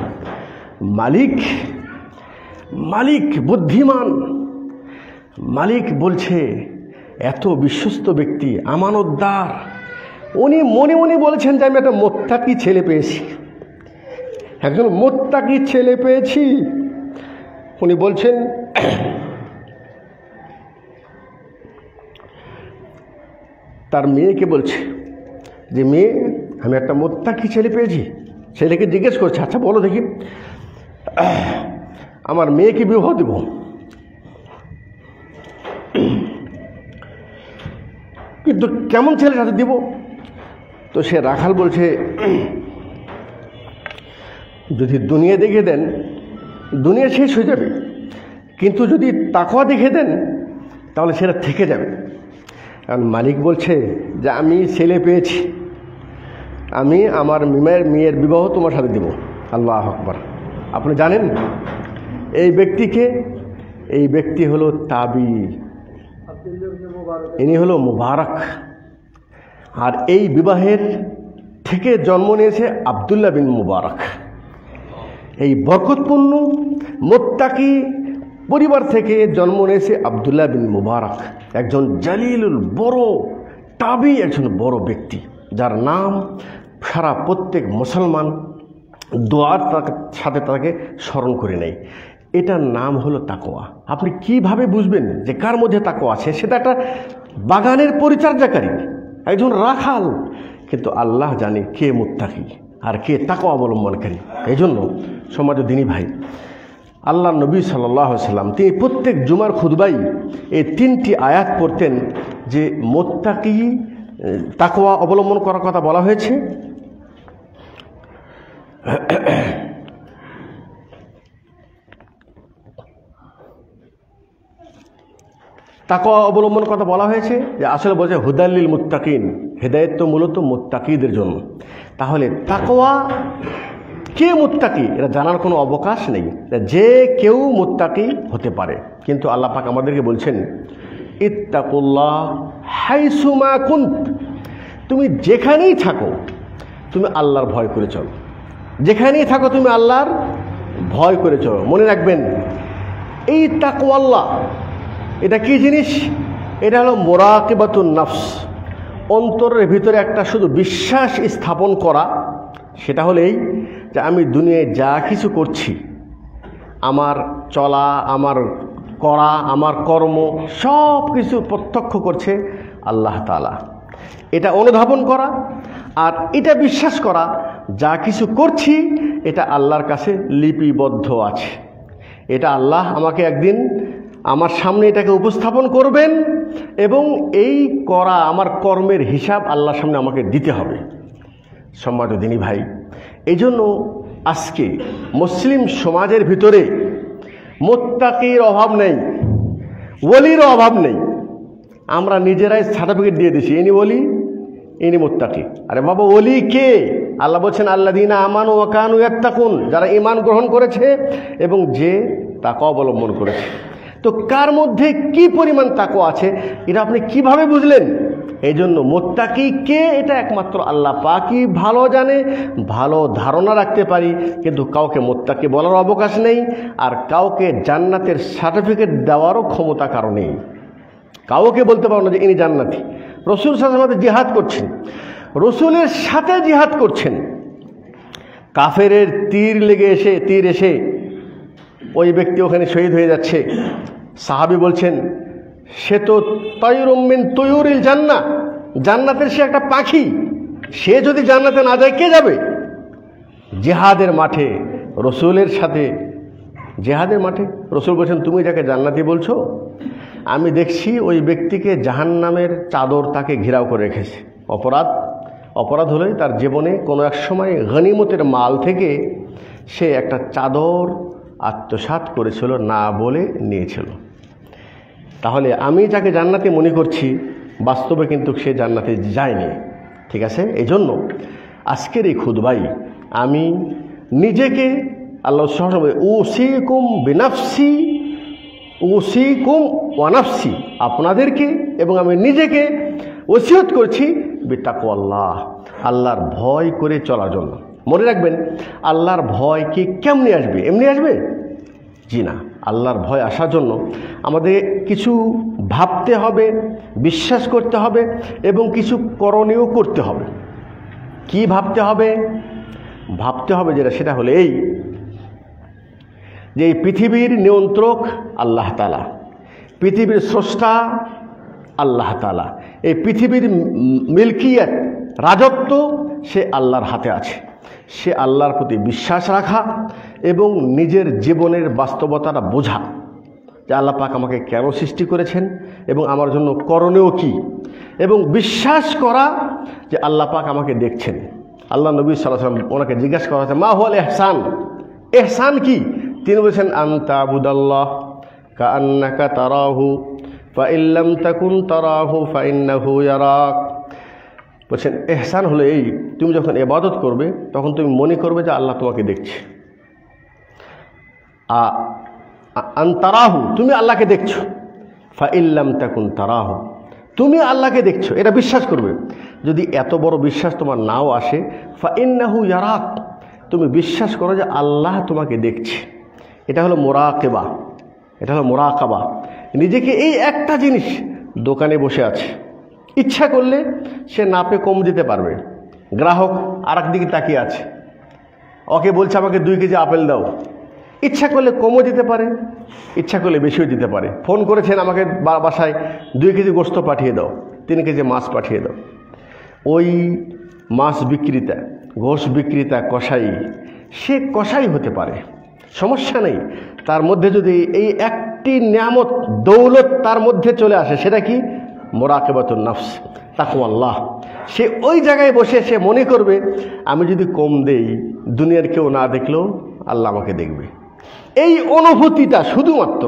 মালিক বুদ্ধিমান, মালিক বলছে এত বিশ্বস্ত ব্যক্তি, আমানতদার, উনি মনে মনে বলছেন যে আমি একটা মুত্তাকি ছেলে পেয়েছি, একজন মুত্তাকি ছেলে পেয়েছি। উনি বলছেন তার মেয়েকে বলছে যে মেয়ে, আমি একটা মুত্তাকি ছেলে পেয়েছি। ছেলেকে জিজ্ঞেস করছে, আচ্ছা বলো দেখি আমার মেয়েকে বিবাহ দেব, কিন্তু কেমন ছেলের সাথে দিব? তো সে রাখাল বলছে, যদি দুনিয়া দেখে দেন দুনিয়া শেষ হয়ে যাবে, কিন্তু যদি তাকওয়া দেখে দেন তাহলে সেটা থেকে যাবে। কারণ মালিক বলছে যে আমি ছেলে পেয়েছি, আমি আমার মেয়ের বিবাহ তোমার সাথে দেব। আল্লাহ আকবার। আপনি জানেন এই ব্যক্তিকে? এই ব্যক্তি হলো তাবি, ইনি হলো মুবারক। আর এই বিবাহের থেকে জন্ম নিয়েছে আব্দুল্লাহ বিন মুবারক। এই বরকতপূর্ণ মুত্তাকি পরিবার থেকে জন্ম নিয়েছে আব্দুল্লাহ বিন মুবারক, একজন জালিলুল বড় তাবি, একজন বড় ব্যক্তি, যার নাম সারা প্রত্যেক মুসলমান দোয়ার সাথে তাকে স্মরণ করে নেয়। এটার নাম হলো তাকওয়া। আপনি কিভাবে বুঝবেন যে কার মধ্যে তাকওয়া আছে? সেটা একটা বাগানের পরিচর্যাকারী, একজন রাখাল, কিন্তু আল্লাহ জানে কে মুত্তাকি আর কে তাকওয়া অবলম্বনকারী। এই জন্য সমাজ দিনী ভাই, আল্লাহ নবী সাল্লাল্লাহু আলাইহি সাল্লাম তিনি প্রত্যেক জুমার খুতবায় এই 3টি আয়াত পড়তেন যে মুত্তাকি তাকওয়া অবলম্বন করার কথা বলা হয়েছে। তাকওয়া অবলম্বন কথা বলা হয়েছে যে আসলে বলছে হুদাল্লিল মুত্তাকিন, হেদায়েত তো মূলত মুত্তাকিদের জন্য। তাহলে তাকওয়া কে মুত্তাকি এটা জানার কোনো অবকাশ নেই, যে কেউ মুত্তাকি হতে পারে। কিন্তু আল্লাহ পাক আমাদেরকে বলছেন ইত্তাকুল্লাহ হাইসুমা কুন্ত, তুমি যেখানেই থাকো তুমি আল্লাহর ভয় করে চলো, যেখানেই থাকো তুমি আল্লাহর ভয় করে চলো। মনে রাখবেন এই তাকওয়াল্লাহ এটা কি জিনিস? এটা হলো মুরাকিবাতুন নফস, অন্তরের ভিতরে একটা শুধু বিশ্বাস স্থাপন করা। সেটা হলো এই যে আমি দুনিয়ায় যা কিছু করছি, আমার চলা, আমার করা, আমার কর্ম সব কিছু প্রত্যক্ষ করছে আল্লাহ তাআলা। এটা অনুধাবন করা আর এটা বিশ্বাস করা যা কিছু করছি এটা আল্লাহর কাছে লিপিবদ্ধ আছে। এটা আল্লাহ আমাকে একদিন আমার সামনে এটাকে উপস্থাপন করবেন এবং এই করা আমার কর্মের হিসাব আল্লাহর সামনে আমাকে দিতে হবে। সম্মানিত দিনী ভাই, এই জন্য আজকে মুসলিম সমাজের ভিতরে মুত্তাকির অভাব নেই, ওলির অভাব নেই। আমরা নিজেরাই সার্টিফিকেট দিয়ে দিছি, ইনি ওলি, ইনি মুত্তাকি। আরে বাবা, ওলি কে? আল্লাহ বলছেন আল্লাযীনা আমানু ওয়া কানু ইয়াত্তাকুন, যারা ঈমান গ্রহণ করেছে এবং যে তাকওয়া অবলম্বন করেছে। তো কার মধ্যে কি পরিমাণ তাকওয়া আছে এটা আপনি কিভাবে বুঝলেন? এই জন্য মুত্তাকি কে এটা একমাত্র আল্লাহ পাকই ভালো জানে, ভালো ধারণা রাখতে পারি, কিন্তু কাউকে মুত্তাকি বলার অবকাশ নেই, আর কাউকে জান্নাতের সার্টিফিকেট দেওয়ারও ক্ষমতা কারো নেই। কাউকে বলতে পারো না যে ইনি জান্নাতি। রসুল সাল্লাল্লাহু আলাইহি ওয়াসাল্লাম জিহাদ করছেন, রসুলের সাথে জিহাদ করছেন, কাফেরের তীর এসে ওই ব্যক্তি ওখানে শহীদ হয়ে যাচ্ছে। সাহাবী বলছেন সে তো তায়রুম মিন তুয়ুরিল জান্নাহ, জান্নাতের সে একটা পাখি, সে যদি জান্নাতে না যায় কে যাবে? জিহাদের মাঠে রসুলের সাথে, জিহাদের মাঠে রসুল বলছেন তুমি যাকে জান্নাতি বলছো, আমি দেখছি ওই ব্যক্তিকে জাহান্নামের চাদর তাকে ঘেরাও করে রেখেছে। অপরাধ হলেই তার জীবনে কোনো এক সময় গনিমতের মাল থেকে সে একটা চাদর আত্মসাৎ করেছিল, না বলে নিয়েছিল। তাহলে আমি যাকে জান্নাতি মনে করছি বাস্তবে কিন্তু সে জান্নাতে যায়নি। ঠিক আছে? এই জন্য আজকের এই খুতবায় আমি নিজেকে আল্লাহ উসিকুম বিনাফসি, উসিকুম ওয়া নাফসি, আপনাদেরকে এবং আমি নিজেকে ওসিয়ত করছি বিতাকওয়াল্লাহ, আল্লাহর ভয় করে চলার জন্য। মনে রাখবেন আল্লাহর ভয় কি কেমনে আসবে? এমনি আসবে? জি না, আল্লাহর ভয় আসার জন্য আমাদের কিছু ভাবতে হবে, বিশ্বাস করতে হবে এবং কিছু করণীয় করতে হবে। কি ভাবতে হবে? ভাবতে হবে যেটা, সেটা হলো এই যে এই পৃথিবীর নিয়ন্ত্রক আল্লাহ তাআলা, পৃথিবীর স্রষ্টা আল্লাহ তাআলা, এই পৃথিবীর মিল্কিয়াত রাজত্ব সে আল্লাহর হাতে আছে। সে আল্লাহর প্রতি বিশ্বাস রাখা এবং নিজের জীবনের বাস্তবতাটা বোঝা যে আল্লাহ পাক আমাকে কেন সৃষ্টি করেছেন এবং আমার জন্য করণীয় কি, এবং বিশ্বাস করা যে আল্লাহ পাক আমাকে দেখছেন। আল্লাহ নবী সাল্লাল্লাহু আলাইহি ওয়াসাল্লাম ওনাকে জিজ্ঞাসা করা হয়েছে মা হুয়াল ইহসান, ইহসান কি? তিনি বলেছেন আনতা আবুদাল্লাহ কাআন্নাকা তারাহু ফাইন লাম তাকুন তারাহু ফাইন্নাহু ইয়ারাক। বলছেন ইহসান হলো এই, তুমি যখন ইবাদত করবে তখন তুমি মনে করবে যে আল্লাহ তোমাকে দেখছে। আনতারাহু, তুমি আল্লাহকে দেখছো। ফাইন লাম তাকুন তারাহু, তুমি আল্লাহকে দেখছো, এটা বিশ্বাস করবে। যদি এত বড় বিশ্বাস তোমার নাও আসে, ফাইন্নাহু ইয়ারাক, তুমি বিশ্বাস করো যে আল্লাহ তোমাকে দেখছে। এটা হলো মুরাকাবা, এটা হলো মুরাকাবা। নিজেকে এই একটা জিনিস, দোকানে বসে আছে, ইচ্ছা করলে সে নাপে কম দিতে পারবে। গ্রাহক আর একদিকে তাকিয়ে আছে, ওকে বলছে আমাকে 2 কেজি আপেল দাও, ইচ্ছা করলে কমও দিতে পারে, ইচ্ছা করলে বেশিও দিতে পারে। ফোন করেছেন আমাকে বাসায় 2 কেজি গোস্ত পাঠিয়ে দাও, 3 কেজি মাছ পাঠিয়ে দাও। ওই মাছ বিক্রেতা, গোশ বিক্রেতা, কসাই, সে কসাই হতে পারে, সমস্যা নেই। তার মধ্যে যদি এই একটি নিয়ামত দৌলত তার মধ্যে চলে আসে, সেটা কি? মুরাকাবাতুন নফস, তাকওয়াল্লাহ। সে ওই জায়গায় বসে সে মনে করবে আমি যদি কম দেই, দুনিয়ার কেউ না দেখলেও আল্লাহ আমাকে দেখবে। এই অনুভূতিটা শুধুমাত্র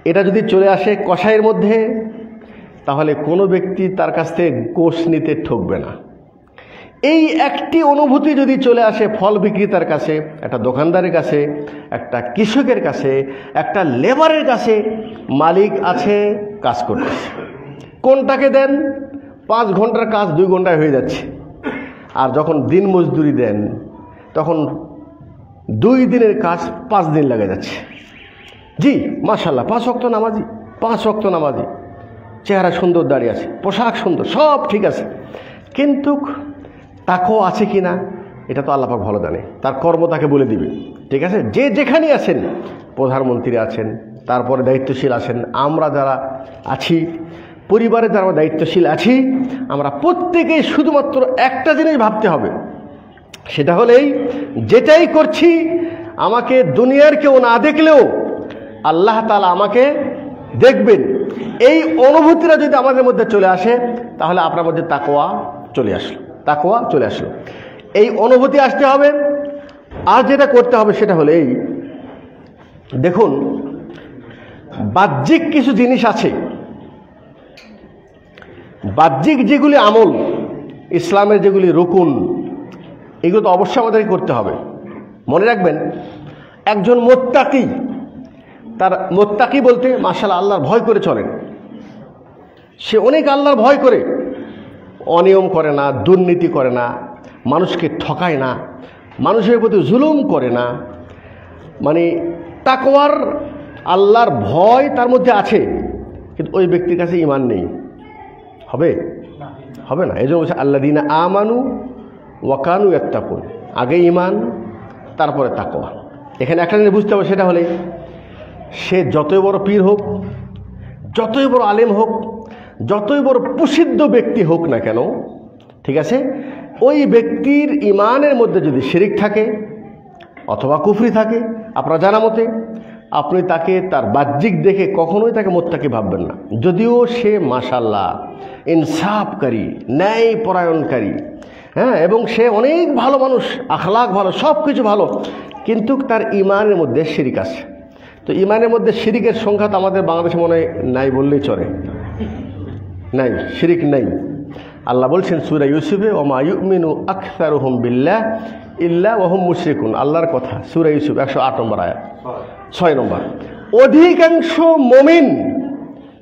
এটা যদি চলে আসে কসাইয়ের মধ্যে, তাহলে কোনো ব্যক্তি তার কাছ থেকে গোশ নিতে ঠকবে না। এই একটি অনুভূতি যদি চলে আসে ফল বিক্রেতার কাছে, একটা দোকানদারের কাছে, একটা কৃষকের কাছে, একটা লেবারের কাছে, মালিক আছে, কাজ করতেছে, কোনটাকে দেন? 5 ঘন্টার কাজ 2 ঘন্টায় হয়ে যাচ্ছে। আর যখন দিন মজদুরি দেন তখন 2 দিনের কাজ 5 দিন লেগে যাচ্ছে। জি মাশাআল্লাহ, 5 ওয়াক্ত নামাজি, 5 ওয়াক্ত নামাজি, চেহারা সুন্দর, দাঁড়িয়ে আছে, পোশাক সুন্দর, সব ঠিক আছে, কিন্তু তাকওয়া আছে কি না এটা তো আল্লাহ পাক ভালো জানে, তার কর্ম তাকে বলে দিবে। ঠিক আছে, যে যেখানে আছেন, প্রধানমন্ত্রী আছেন, তারপরে দায়িত্বশীল আছেন, আমরা যারা আছি, পরিবারে যারা দায়িত্বশীল আছি, আমরা প্রত্যেকেই শুধুমাত্র একটা জিনিস ভাবতে হবে, সেটা হলেই যেটাই করছি আমাকে দুনিয়ার কেউ না দেখলেও আল্লাহ তাআলা আমাকে দেখবেন। এই অনুভূতিটা যদি আমাদের মধ্যে চলে আসে, তাহলে আপনার মধ্যে তাকওয়া চলে আসলো, তাকওয়া চলে আসলো। এই অনুভূতি আসতে হবে। আর যেটা করতে হবে সেটা হলো এই, দেখুন বাহ্যিক কিছু জিনিস আছে, বাহ্যিক যেগুলি আমল, ইসলামের যেগুলি রুকুন, এগুলো তো অবশ্যই আমাদেরকে করতে হবে। মনে রাখবেন, একজন মুত্তাকি, তার মুত্তাকি বলতে মাশাআল্লাহ আল্লাহর ভয় করে চলেন, সে অনেক আল্লাহর ভয় করে, অনিয়ম করে না, দুর্নীতি করে না, মানুষকে ঠকায় না, মানুষের প্রতি জুলুম করে না, মানে তাকওয়ার আল্লাহর ভয় তার মধ্যে আছে, কিন্তু ওই ব্যক্তির কাছে ঈমান নেই, হবে হবে না। এই জন্য বলছে আল্লাযীনা আমানু ওয়া কানু ইয়াত্তাকুন, আগে ঈমান তারপরে তাকওয়া। এখানে একটা জিনিস বুঝতে হবে, সেটা হলে সে যতই বড় পীর হোক, যতই বড় আলেম হোক, যতই বড় প্রসিদ্ধ ব্যক্তি হোক না কেন, ঠিক আছে, ওই ব্যক্তির ঈমানের মধ্যে যদি শিরিক থাকে অথবা কুফরি থাকে, আপনারা জানা মতে, আপনি তাকে তার বাহ্যিক দেখে কখনোই তাকে মুত্তাকি ভাববেন না। যদিও সে মাশাআল্লাহ ইনসাফকারী, ন্যায় পরায়ণকারী, হ্যাঁ, এবং সে অনেক ভালো মানুষ, আখলাক ভালো, সব কিছু ভালো, কিন্তু তার ঈমানের মধ্যে শিরিক আছে। তো ঈমানের মধ্যে শিরিকের সংখ্যা তো আমাদের বাংলাদেশে মনে হয় নাই বললেই চলে, নাই, শিরিক নাই। আল্লাহ বলছেন সূরা ইউসুফে, ওমা ইউমিনু আকসারুহুম বিল্লাহ ইল্লা ওয়া হুম মুশরিকুন, আল্লাহর কথা, সূরা ইউসুফ 108 নম্বর আয়াত, 6 নম্বর। অধিকাংশ মুমিন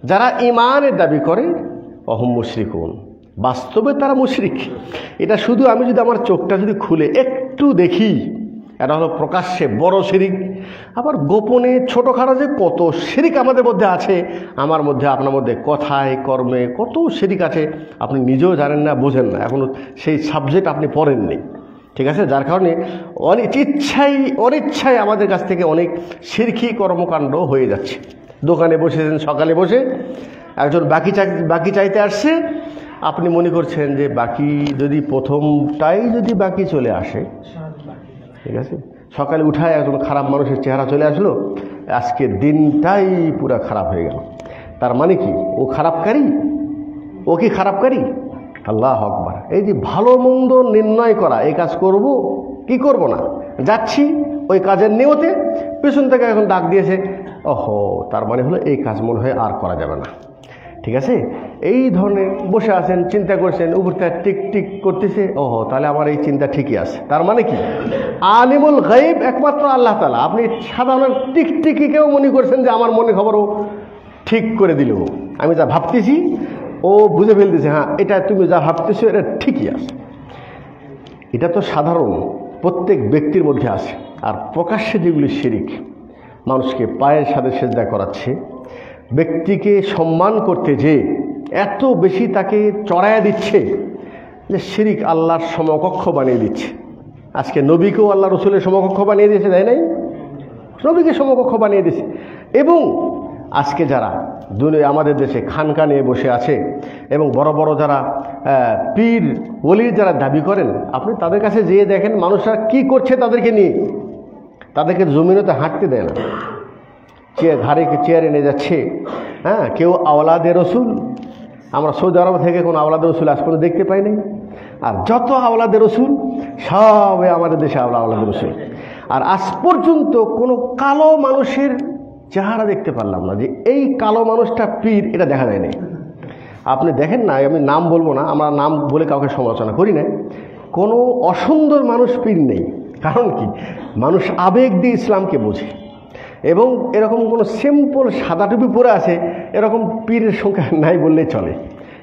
যারা ঈমানের দাবি করে ওয়া হুম মুশরিকুন, বাস্তবে তারা মুশরিক। এটা শুধু আমি যদি আমার চোখটা যদি খুলে একটু দেখি, এটা হলো প্রকাশ্যে বড় শিরিক, আবার গোপনে ছোটোখাটো যে কত শিরিক আমাদের মধ্যে আছে, আমার মধ্যে, আপনার মধ্যে, কথায় কর্মে কত শিরিক আছে, আপনি নিজেও জানেন না, বোঝেন না, এখনও সেই সাবজেক্ট আপনি পড়েননি। ঠিক আছে, যার কারণে অনিচ্ছায় আমাদের কাছ থেকে অনেক শিরকি কর্মকাণ্ড হয়ে যাচ্ছে। দোকানে বসেছেন, সকালে বসে একজন বাকি চাইতে আসছে, আপনি মনে করছেন যে বাকি যদি প্রথমটাই যদি বাকি চলে আসে, ঠিক আছে, সকালে উঠায় একজন খারাপ মানুষের চেহারা চলে আসলো, আজকে দিনটাই পুরো খারাপ হয়ে গেল। তার মানে কি ও খারাপকারী? ও কি খারাপকারী? আল্লাহু আকবার। এই যে ভালো মন্দ নির্ণয় করা, এই কাজ করব কি করব না, যাচ্ছি ওই কাজের নিয়তে, পেছন থেকে এখন ডাক দিয়েছে, ওহো, তার মানে হলো এই কাজ মনে হয় আর করা যাবে না। ঠিক আছে, এই ধরনের বসে আছেন, চিন্তা করছেন, উপরটা টিক টিক করতেছে, ওহো, তাহলে আমার এই চিন্তা ঠিকই আছে। তার মানে কি আলিমুল গায়ব একমাত্র আল্লাহ তাআলা। আপনি সাধারণ টিকটিকিকেও মনে করছেন যে আমার মনে খবরও ঠিক করে দিল, আমি যা ভাবতেছি ও বুঝে ফেলতেছে, হ্যাঁ এটা তুমি যা ভাবতেছো এটা ঠিকই আছে। এটা তো সাধারণ প্রত্যেক ব্যক্তির মধ্যে আছে। আর প্রকাশ্যে যেগুলি শিরিক, মানুষকে পায়ের সাথে সেজদা করাচ্ছে, ব্যক্তিকে সম্মান করতে যে এত বেশি তাকে চড়াইয়া দিচ্ছে যে শিরিক আল্লাহর সমকক্ষ বানিয়ে দিচ্ছে। আজকে নবীকেও আল্লাহ রসুলের সমকক্ষ বানিয়ে দিয়েছে, তাই নাই? নবীকে সমকক্ষ বানিয়ে দিয়েছে। এবং আজকে যারা আমাদের দেশে খানকা নিয়ে বসে আছে এবং বড় বড় যারা পীর ওলির যারা দাবি করেন, আপনি তাদের কাছে যেয়ে দেখেন মানুষরা কি করছে তাদেরকে নিয়ে। তাদেরকে জমিনতে হাঁটতে দেয় না, ঘাড়ে চেয়ারে নিয়ে যাচ্ছে। হ্যাঁ, কেউ আওলাদে রসুল, আমরা সৌদি আরব থেকে কোনো আওলাদে রসুল আজ পর্যন্ত দেখতে পাই নাই। আর যত আওলাদে রসুল সবে আমাদের দেশে আওলাদে রসুল। আর আজ পর্যন্ত কোনো কালো মানুষের চেহারা দেখতে পারলাম না যে এই কালো মানুষটা পীর, এটা দেখা যায়নি। আপনি দেখেন না, আমি নাম বলবো না, আমরা নাম বলে কাউকে সমালোচনা করি না, কোনো অসুন্দর মানুষ পীর নেই। কারণ কি, মানুষ আবেগ দিয়ে ইসলামকে বোঝে। এবং এরকম কোনো সিম্পল সাদা টুপি পরে আছে এরকম পীরের সংখ্যা নাই বললেই চলে।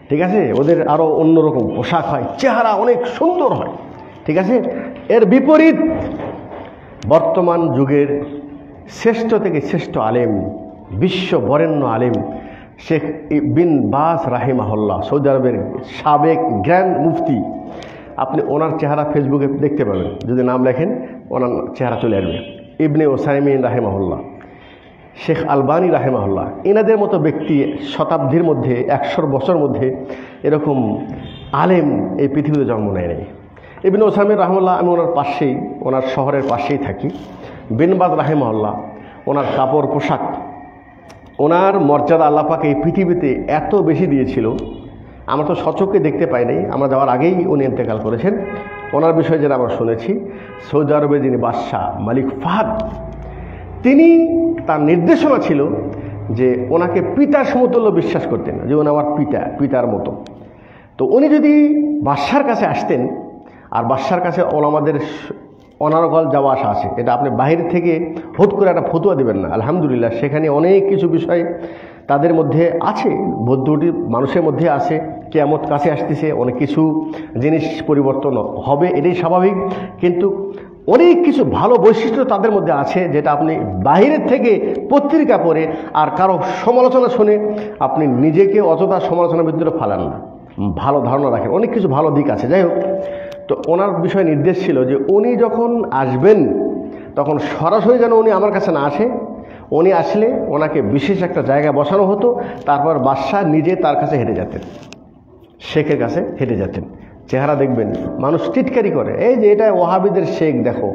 ঠিক আছে, ওদের আরও অন্যরকম পোশাক হয়, চেহারা অনেক সুন্দর হয়। ঠিক আছে, এর বিপরীত বর্তমান যুগের শ্রেষ্ঠ থেকে শ্রেষ্ঠ আলেম, বিশ্ব বরেণ্য আলেম শেখ বিন বাজ রাহিমাহুল্লাহ, সৌদি আরবের সাবেক গ্র্যান্ড মুফতি, আপনি ওনার চেহারা ফেসবুকে দেখতে পাবেন, যদি নাম লেখেন ওনার চেহারা চলে আসবে। ইবনে ওসাইমিন রাহিমাহুল্লাহ, শেখ আলবানী রাহিমাহুল্লাহ, এনাদের মতো ব্যক্তি শতাব্দীর মধ্যে 100 বছর মধ্যে এরকম আলেম এই পৃথিবীতে জন্ম নেয় নাই। ইবনে ওসাইমিন রাহিমাহুল্লাহ, আমি ওনার পাশেই, ওনার শহরের পাশেই থাকি। বিন বাজ রাহিমাহুল্লাহ, ওনার কাপড় পোশাক, ওনার মর্যাদা আল্লাহ পাক এই পৃথিবীতে এত বেশি দিয়েছিল, আমরা তো সচক্ষে দেখতে পাই নাই, আমরা যাওয়ার আগেই উনি ইন্তেকাল করেছেন। ওনার বিষয়ে যেটা আমরা শুনেছি, সৌদি আরবে যিনি বাদশাহ মালিক ফাহাদ, তিনি, তার নির্দেশনা ছিল যে ওনাকে পিতার সমতুল্য বিশ্বাস করতেন, যে উনি আমার পিতার মতো। তো উনি যদি বাদশার কাছে আসতেন, আর বাদশার কাছে ওলামাদের অনারগল যাওয়া আসা আছে, এটা আপনি বাহির থেকে হুট করে একটা ফতুয়া দেবেন না। আলহামদুলিল্লাহ, সেখানে অনেক কিছু বিষয় তাদের মধ্যে আছে, বৌদ্ধটি মানুষের মধ্যে আছে, কিয়ামত কাছে আসতেছে, অনেক কিছু জিনিস পরিবর্তন হবে, এটাই স্বাভাবিক। কিন্তু অনেক কিছু ভালো বৈশিষ্ট্য তাদের মধ্যে আছে, যেটা আপনি বাহিরের থেকে পত্রিকা পড়ে আর কারো সমালোচনা শুনে আপনি নিজেকে অযথা সমালোচনার ভিতরে ফালান না, ভালো ধারণা রাখেন, অনেক কিছু ভালো দিক আছে। যাই হোক, তো ওনার বিষয়ে নির্দেশ ছিল যে উনি যখন আসবেন তখন সরাসরি যেন উনি আমার কাছে না আসে, উনি আসলে ওনাকে বিশেষ একটা জায়গায় বসানো হতো, তারপর বাদশাহ নিজে তার কাছে হেঁটে যেতেন, শেখের কাছে হেঁটে যেতেন। চেহারা দেখবেন মানুষ টিটকারি করে, এই যে এটা ওয়াহাবিদের শেখ, দেখো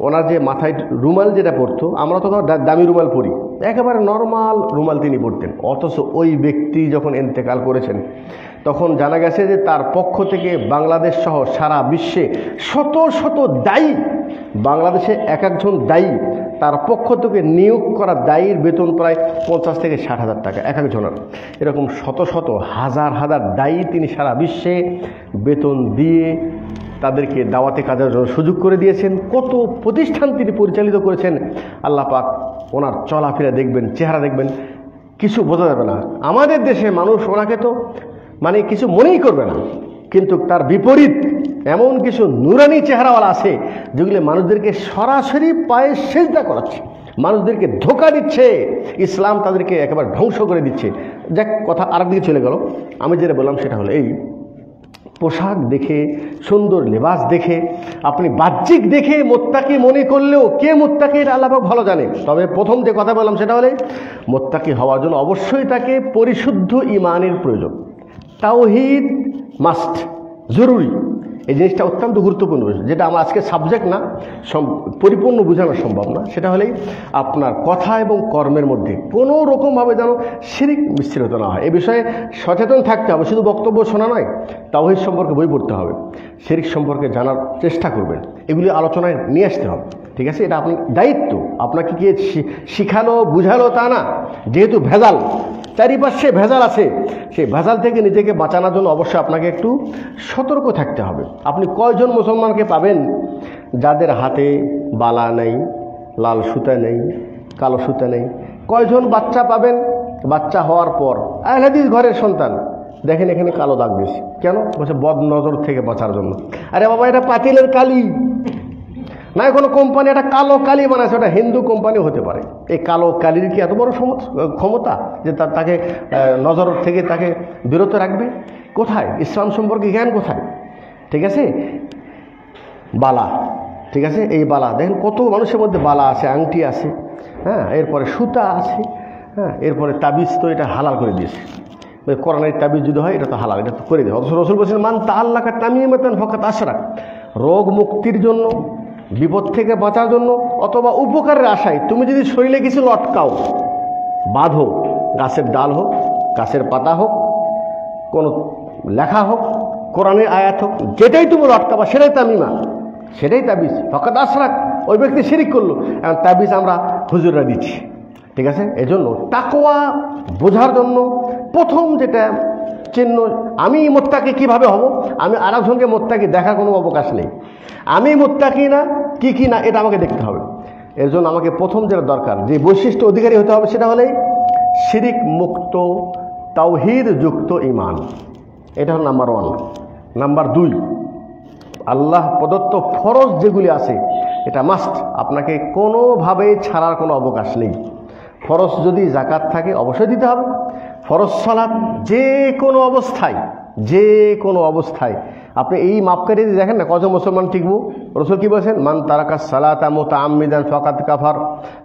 ওনার যে মাথায় রুমাল যেটা পরতো, আমরা তো দামি রুমাল পরি, একেবারে নর্মাল রুমাল তিনি পরতেন। অথচ ওই ব্যক্তি যখন ইন্তেকাল করেছেন তখন জানা গেছে যে তার পক্ষ থেকে বাংলাদেশ সহ সারা বিশ্বে শত শত দায়ী, বাংলাদেশে এক একজন দায়ী, তার পক্ষ থেকে নিয়োগ করা দায়ীর বেতন প্রায় 50 থেকে 60,000 টাকা এক একজনের। এরকম শত শত হাজার হাজার দায়ী তিনি সারা বিশ্বে বেতন দিয়ে তাদেরকে দাওয়াতে কাজের জন্য সুযোগ করে দিয়েছেন। কত প্রতিষ্ঠান তিনি পরিচালিত করেছেন। আল্লাহ পাক ওনার চলাফেরা দেখবেন, চেহারা দেখবেন, কিছু বোঝা যাবে না। আমাদের দেশে মানুষ ওনাকে তো মানে কিছু মনেই করবে না, কিন্তু তার বিপরীত এমন কিছু নুরানি চেহারাওয়ালা আছে যেগুলি মানুষদেরকে সরাসরি পায়ে সেজদা করাচ্ছে, মানুষদেরকে ধোঁকা দিচ্ছে, ইসলাম তাদেরকে একেবারে ধ্বংস করে দিচ্ছে। যাক, কথা আরেক দিকে চলে গেল। আমি যেটা বললাম সেটা হলো এই, পোশাক দেখে, সুন্দর লেবাস দেখে, আপনি বাহ্যিক দেখে মুত্তাকি মনে করলেও কে মুত্তাকি এটা আল্লাহ পাক ভালো জানে। তবে প্রথম যে কথা বললাম সেটা হলে মুত্তাকি হওয়ার জন্য অবশ্যই তাকে পরিশুদ্ধ ঈমানের প্রয়োজন। তাওহীদ মাস্ট, জরুরি। এই জিনিসটা অত্যন্ত গুরুত্বপূর্ণ বিষয়, যেটা আমার আজকে সাবজেক্ট না, পরিপূর্ণ বোঝানো সম্ভব না। সেটা হলেই আপনার কথা এবং কর্মের মধ্যে কোনো রকমভাবে যেন শিরিক মিশ্রিত না হয়। এ বিষয়ে সচেতন থাকতে হবে। শুধু বক্তব্য শোনা নয়, তাওহীদ সম্পর্কে বই পড়তে হবে, শিরিক সম্পর্কে জানার চেষ্টা করবেন, এগুলি আলোচনায় নিয়ে আসতে হবে। ঠিক আছে, এটা আপনার দায়িত্ব। আপনাকে কে শিখালো বুঝালো তা না, যেহেতু ভেজাল, চারিপাশে ভেজাল আছে, সেই ভেজাল থেকে নিজেকে বাঁচানোর জন্য অবশ্যই আপনাকে একটু সতর্ক থাকতে হবে। আপনি কয়জন মুসলমানকে পাবেন যাদের হাতে বালা নেই, লাল সুতা নেই, কালো সুতা নেই? কয়জন বাচ্চা পাবেন বাচ্চা হওয়ার পর আহলে হাদিস ঘরের সন্তান, দেখেন এখানে কালো দাগ দিয়েছে, কেন? বলছে বদ নজর থেকে বাঁচার জন্য। আরে বাবা, এটা পাতিলের কালি না, কোনো কোম্পানি একটা কালো কালি বানাচ্ছে, ওটা হিন্দু কোম্পানি হতে পারে। এই কালো কালির কি এত বড় ক্ষমতা যে তাকে নজর থেকে তাকে বিরত রাখবে? কোথায় ইসলাম সম্পর্কে জ্ঞান কোথায়? ঠিক আছে, বালা, ঠিক আছে, এই বালা দেখেন কত মানুষের মধ্যে বালা আছে, আংটি আছে, হ্যাঁ, এরপরে সুতা আছে, হ্যাঁ, এরপরে তাবিজ তো এটা হালাল করে দিয়েছে। কোরআনের তাবিজ যদি হয় এটা তো হালাল, এটা তো করে দেয়। অথচ রাসূল বলছেন মান তাআল্লাকা তামিমাতান ফাকাত আশরাক। রোগ মুক্তির জন্য, বিপদ থেকে বাঁচার জন্য অথবা উপকারের আশায় তুমি যদি শরীরে কিছু লটকাও, বাঁধো, গাছের ডাল হোক, গাছের পাতা হোক, কোনো লেখা হোক, কোরআনের আয়াত হোক, যেটাই তুমি লটকাবা সেটাই তামিমা, সেটাই তাবিজ। ফাকাত আশরাক, ওই ব্যক্তি শিরিক করলো। এখন তাবিজ আমরা হুজুররা দিচ্ছি। ঠিক আছে, এজন্য তাকওয়া বোঝার জন্য প্রথম যেটা চিহ্ন, আমি মুত্তাকি কিভাবে হব, আমি আরেকজনকে মুত্তাকি দেখার কোনো অবকাশ নেই। আমি মুত্তাকি না কি না এটা আমাকে দেখতে হবে। এর জন্য আমাকে প্রথম যেটা দরকার, যে বৈশিষ্ট্য অধিকারী হতে হবে, সেটা হলেই শিরিক মুক্ত তাওহীদ যুক্ত ঈমান। এটা হল নাম্বার 1। নাম্বার 2, আল্লাহ প্রদত্ত ফরজ যেগুলি আছে এটা মাস্ট, আপনাকে কোনোভাবেই ছাড়ার কোনো অবকাশ নেই। ফরজ যদি যাকাত থাকে অবশ্যই দিতে হবে। ফরজ সালাত যে কোনো অবস্থায় আপনি এই মাপকাঠি দেখেন না, কজন মুসলমান টিকবো। রাসূল কি বলেছেন? মান তারাকা সালাতা মুতাআম্মিদান ফাকাদ কাফার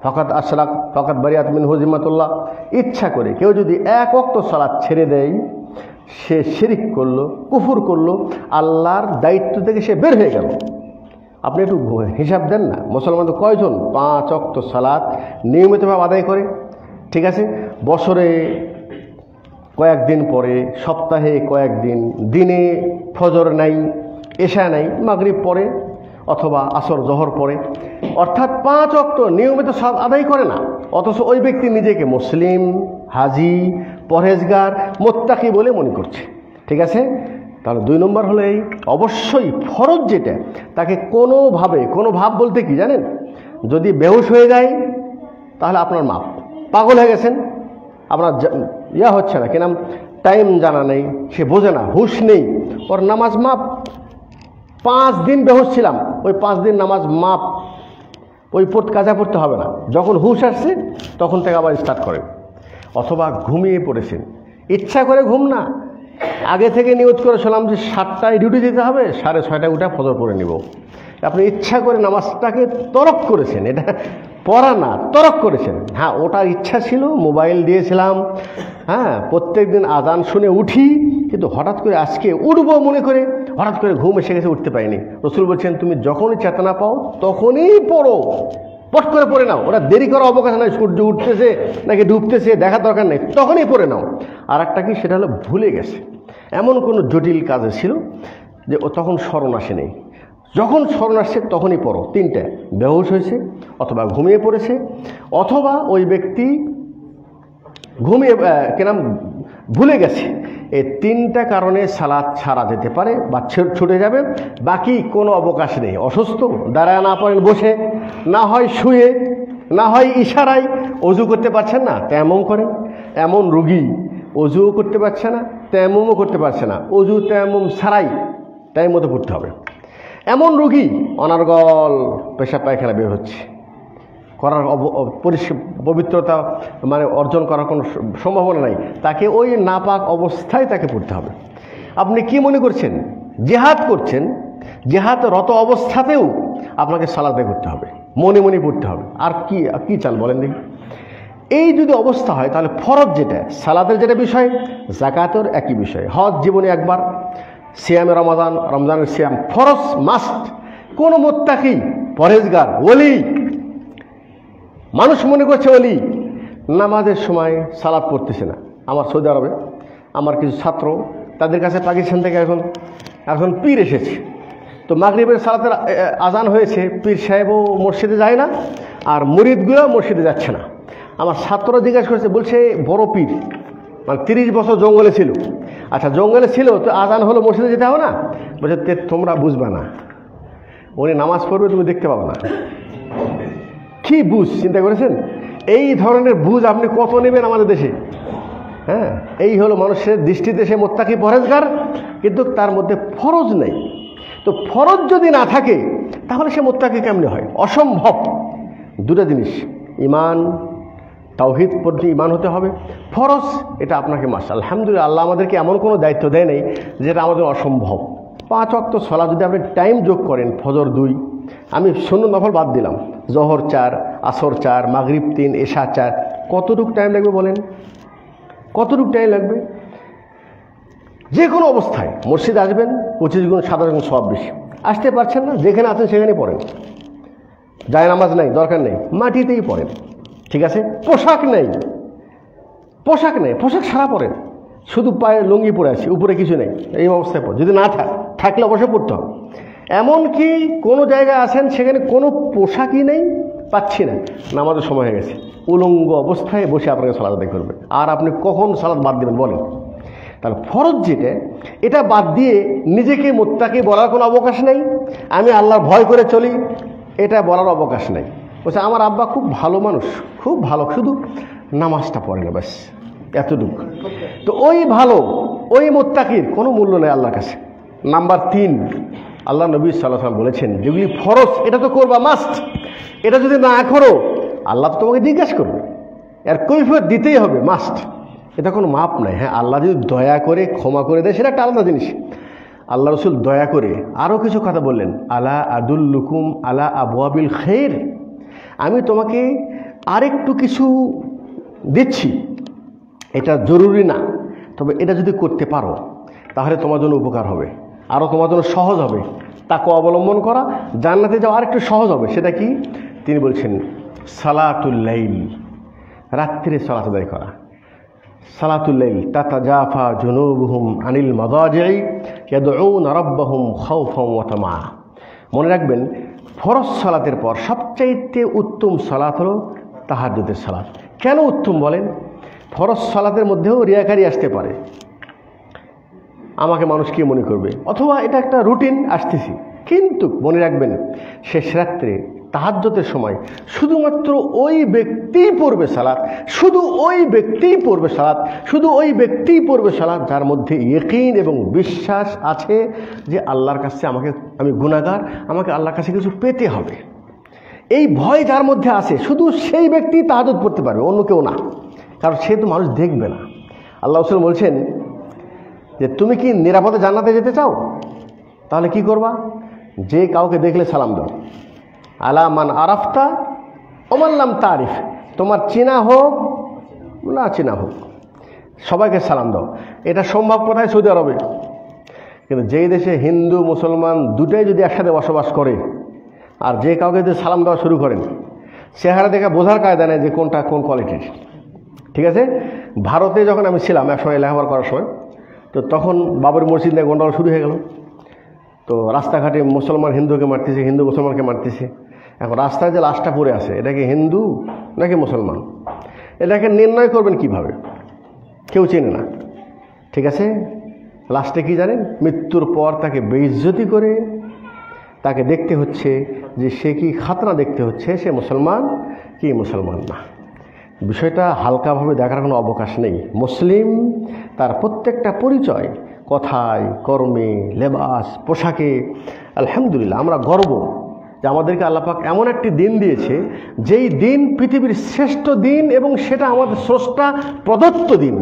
ফাকাদ আশরাক ফাকাদ বারিয়াত মিনহু জিম্মাতুল্লাহ। ইচ্ছা করে কেউ যদি এক ওয়াক্ত সালাত ছেড়ে দেয়, সে শিরিক করলো, কুফর করলো, আল্লাহর দায়িত্ব থেকে সে বের হয়ে গেল। আপনি একটু হিসাব দেন না, মুসলমান তো কয়জন 5 ওয়াক্ত সালাত নিয়মিতভাবে আদায় করে? ঠিক আছে, বছরে কয়েকদিন পরে, সপ্তাহে কয়েকদিন, দিনে ফজর নাই, এশা নাই, মাগরিব পরে অথবা আসর জহর পরে, অর্থাৎ 5 ওয়াক্ত নিয়মিত সালাত আদায় করে না। অথচ ওই ব্যক্তি নিজেকে মুসলিম, হাজি, পরহেজগার, মুত্তাকি বলে মনে করছে। ঠিক আছে, তাহলে 2 নম্বর হলো এই, অবশ্যই ফরজ যেটা তাকে কোনোভাবে, কোনো ভাব বলতে কি জানেন, যদি বেহুশ হয়ে যায় তাহলে আপনার মাপ, পাগল হয়ে গেছেন, আপনার হচ্ছে না, কিনা টাইম জানা নেই, সে বোঝে না, হুশ নেই, ওর নামাজ মাপ। 5 দিন বেহুশ ছিলাম, ওই 5 দিন নামাজ মাপ, ওই কাজা পড়তে হবে না। যখন হুশ আসছে তখন থেকে আবার স্টার্ট করে। অথবা ঘুমিয়ে পড়েছেন, ইচ্ছা করে ঘুম না, আগে থেকে নিয়ত করে শুনলাম যে 7টায় ডিউটি যেতে হবে, 6:30টায় উঠে ফজর পড়ে নিব। আপনি ইচ্ছা করে নামাজটাকে তরক করেছেন, এটা পড়া না, তরক করেছেন। হ্যাঁ, ওটার ইচ্ছা ছিল, মোবাইল দিয়েছিলাম, হ্যাঁ, প্রত্যেক দিন আজান শুনে উঠি, কিন্তু হঠাৎ করে আজকে উঠবো মনে করে হঠাৎ করে ঘুম এসে গেছে, উঠতে পারিনি। রাসূল বলছেন তুমি যখনই চেতনা পাও তখনই পড়ো, পট করে পড়ে নাও, ওরা দেরি করার অবকাশ নয়, সূর্য উঠতেছে নাকি ডুবতেছে দেখার দরকার নেই, তখনই পড়ে নাও। আর একটা কি, সেটা হলো ভুলে গেছে, এমন কোনো জটিল কাজে ছিল যে ও তখন স্মরণ আসেনি। যখন স্মরণ আসছে তখনই পড়ো। 3টে, বেহুশ হয়েছে অথবা ঘুমিয়ে পড়েছে অথবা ওই ব্যক্তি ঘুমিয়ে ভুলে গেছে। এই 3টা কারণে সালাত ছাড়া যেতে পারে বা ছুটে যাবে, বাকি কোনো অবকাশ নেই। অসুস্থ, দাঁড়ায় না পারেন বসে, না হয় শুয়ে, না হয় ইশারায়, অজু করতে পারছেন না তেমন করেন। এমন রুগী অজুও করতে পারছে না, তেমনও করতে পারছে না, অজু তেমন ছাড়াই টাইম মতো পড়তে হবে। এমন রুগী অনার্গল পেশাব পায়খানা বের হচ্ছে, করার পবিত্রতা অর্জন করার কোনো সম্ভাবনা নাই, তাকে ওই নাপাক অবস্থায় তাকে পড়তে হবে। আপনি কি মনে করছেন জিহাদ করছেন, জিহাদরত অবস্থাতেও আপনাকে সালাত আদায় করতে হবে, মনে মনে পড়তে হবে। আর কি চান বলেন দেখি? এই যদি অবস্থা হয় তাহলে ফরজ যেটা সালাতের যেটা বিষয়, যাকাতের একই বিষয়। হজ জীবনে একবার, সিয়ামে রমজানের সিয়াম ফরজ মাস্ট। কোন মুত্তাকি পরহেজগার ওলি, মানুষ মনে করছে ওলি, নামাজের সময় সালাত পড়তেছে না। আমার সৌদি আরবে আমার কিছু ছাত্র, তাদের কাছে পাকিস্তান থেকে এখন পীর এসেছে, তো মাগরিবের সালাতের আজান হয়েছে, পীর সাহেবও মসজিদে যায় না আর মুরিদগুলো মসজিদে যাচ্ছে না। আমার ছাত্ররা জিজ্ঞাসা করছে, বলছে বড় পীর, মানে 30 বছর জঙ্গলে ছিল। আচ্ছা জঙ্গলে ছিল তো আজান হলো মসজিদে যেতে হবে না? বলছে তোমরা বুঝবা না, উনি নামাজ পড়বে তুমি দেখতে পাবো না। কি বুঝ চিন্তা করেছেন? এই ধরনের বুঝ আপনি কত নেবেন আমাদের দেশে? হ্যাঁ, এই হলো মানুষের দৃষ্টিতে সে মুত্তাকি পরহেজগার, কিন্তু তার মধ্যে ফরজ নেই। তো ফরজ যদি না থাকে তাহলে সে মুত্তাকি কেমনে হয়? অসম্ভব। দুটো জিনিস, ইমান, তাওহীদ পর্যন্ত ইমান হতে হবে। ফরজ এটা আপনাকে আলহামদুলিল্লাহ আল্লাহ আমাদেরকে এমন কোনো দায়িত্ব দেয় নেই যেটা আমাদের অসম্ভব। 5 ওয়াক্ত সালাত যদি আপনি টাইম যোগ করেন, ফজর 2, আমি সুন্নত নফল বাদ দিলাম, জোহর 4, আসর 4, মাগরিব 3, এশা 4, কতটুকু টাইম লাগবে বলেন? কতটুকু টাইম লাগবে? যে কোনো অবস্থায় মসজিদে আসবেন, 25 গুণ 27 গুণ সব বেশি। আসতে পারছেন না, যেখানে আছেন সেখানে পড়েন। যায় নামাজ নাই, দরকার নেই, মাটিতেই পড়েন, ঠিক আছে? পোশাক নেই, পোশাক সারা পড়েন, শুধু পায়ে লুঙ্গি পরে আছি, উপরে কিছু নেই, এই অবস্থায় পড়ে। যদি না থাকলে অবশ্যই পড়তে হবে। এমনকি কোনো জায়গায় আছেন সেখানে কোনো পোশাকই নেই, পাচ্ছি না, নামাজের সময় হয়ে গেছে, উলঙ্গ অবস্থায় বসে আপনাকে সালাত আদায় করবে। আর আপনি কখন সালাত বাদ দেবেন বলেন? তাহলে ফরজ যেটা, এটা বাদ দিয়ে নিজেকে মুত্তাকি বলার কোনো অবকাশ নেই। আমি আল্লাহর ভয় করে চলি, এটা বলার অবকাশ নেই। বলছে আমার আব্বা খুব ভালো মানুষ, খুব ভালো, শুধু নামাজটা পড়ে না, ব্যাস এতটুকু। তো ওই ভালো, ওই মুত্তাকির কোনো মূল্য নেই আল্লাহর কাছে। নাম্বার 3, আল্লাহ নবী সাল্লাল্লাহু আলাইহি ওয়াসাল্লাম বলেছেন যেগুলি ফরজ এটা তো করবা মাস্ট, এটা যদি না করো আল্লাহ তো তোমাকে জিজ্ঞাসা করবে, এর কৈফিয়ত দিতেই হবে, মাস্ট। এটা কোনো মাপ নাই। হ্যাঁ, আল্লাহ যদি দয়া করে ক্ষমা করে দেয় সেটা একটা আলাদা জিনিস। আল্লাহ রসুল দয়া করে আরও কিছু কথা বললেন, আলা আদুল্লুকুম আলা আবওয়াবিল খাইর, আমি তোমাকে আরেকটু কিছু দিচ্ছি, এটা জরুরি না, তবে এটা যদি করতে পারো তাহলে তোমার জন্য উপকার হবে, আরও তোমার জন্য সহজ হবে, তাকওয়া অবলম্বন করা, জান্নাতে যাওয়া আরেকটু সহজ হবে। সেটা কি? তিনি বলছেন সালাতুল লাইল, রাত্রে সালাত আদায় করা। সালাতুল লাইল তাতাজাফা জুনুবুহুম আনিল মাদাজি'i ইয়াদউনা রাব্বাহুম খাওফান ওয়া তামা। মনে রাখবেন, ফরজ সালাতের পর সবচাইতে উত্তম সালাত হলো তাহাজ্জুদের সালাত। কেন উত্তম বলেন? ফরজ সালাতের মধ্যেও রিয়াকারি আসতে পারে, আমাকে মানুষ কি মনে করবে, অথবা এটা একটা রুটিন আসতেছি, কিন্তু মনে রাখবেন শেষ রাত্রে তাহাজ্জুদের সময় শুধুমাত্র ওই ব্যক্তিই পড়বে সালাত, শুধু ওই ব্যক্তিই পড়বে সালাত, শুধু ওই ব্যক্তিই পড়বে সালাত যার মধ্যে ইয়াকিন এবং বিশ্বাস আছে যে আল্লাহর কাছে আমি গুনাহগার, আমাকে আল্লাহর কাছে কিছু পেতে হবে। এই ভয় যার মধ্যে আছে শুধু সেই ব্যক্তি তাহাজ্জুদ পড়তে পারবে, অন্য কেউ না, কারণ সে তো মানুষ দেখবে না। আল্লাহ রাসূল বলছেন যে তুমি কি নিরাপদে জান্নাতে যেতে চাও? তাহলে কি করবা? যে কাউকে দেখলে সালাম দাও, আলা মান আরাফতা ওমান লাম তারিফ, তোমার চেনা হোক না চেনা হোক সবাইকে সালাম দাও। এটা সম্ভব কোথায়? সৌদি আরবে। কিন্তু যেই দেশে হিন্দু মুসলমান দুটাই যদি একসাথে বসবাস করে আর যে কাউকে যদি সালাম দেওয়া শুরু করেন, চেহারা দেখে বোঝার কায়দা নেই যে কোনটা কোন কোয়ালিটির, ঠিক আছে? ভারতে যখন আমি ছিলাম এক সময় লেখাপড়া করার সময়, তো তখন বাবরি মসজিদ নিয়ে গন্ডগোল শুরু হয়ে গেল। তো রাস্তাঘাটে মুসলমান হিন্দুকে মারতেছে, হিন্দু মুসলমানকে মারতেছে। এখন রাস্তায় যে লাশটা পড়ে আছে, এটা কি হিন্দু নাকি মুসলমান, এটাকে নির্ণয় করবেন কিভাবে? কেউ চেনে না, ঠিক আছে? লাস্টে কি জানেন? মৃত্যুর পর তাকে বেইজ্জতি করে তাকে দেখতে হচ্ছে যে সে কি খাতনা দেখতে হচ্ছে, সে মুসলমান কি মুসলমান না। বিষয়টা হালকাভাবে দেখার কোনো অবকাশ নেই। মুসলিম তার প্রত্যেকটা পরিচয়, কথায়, কর্মে, লেবাস, পোশাকে, আলহামদুলিল্লাহ আমরা গর্ব যে আমাদেরকে আল্লাহ পাক এমন একটি দিন দিয়েছে যেই দিন পৃথিবীর শ্রেষ্ঠ দিন এবং সেটা আমাদের স্রষ্টা প্রদত্ত দিন।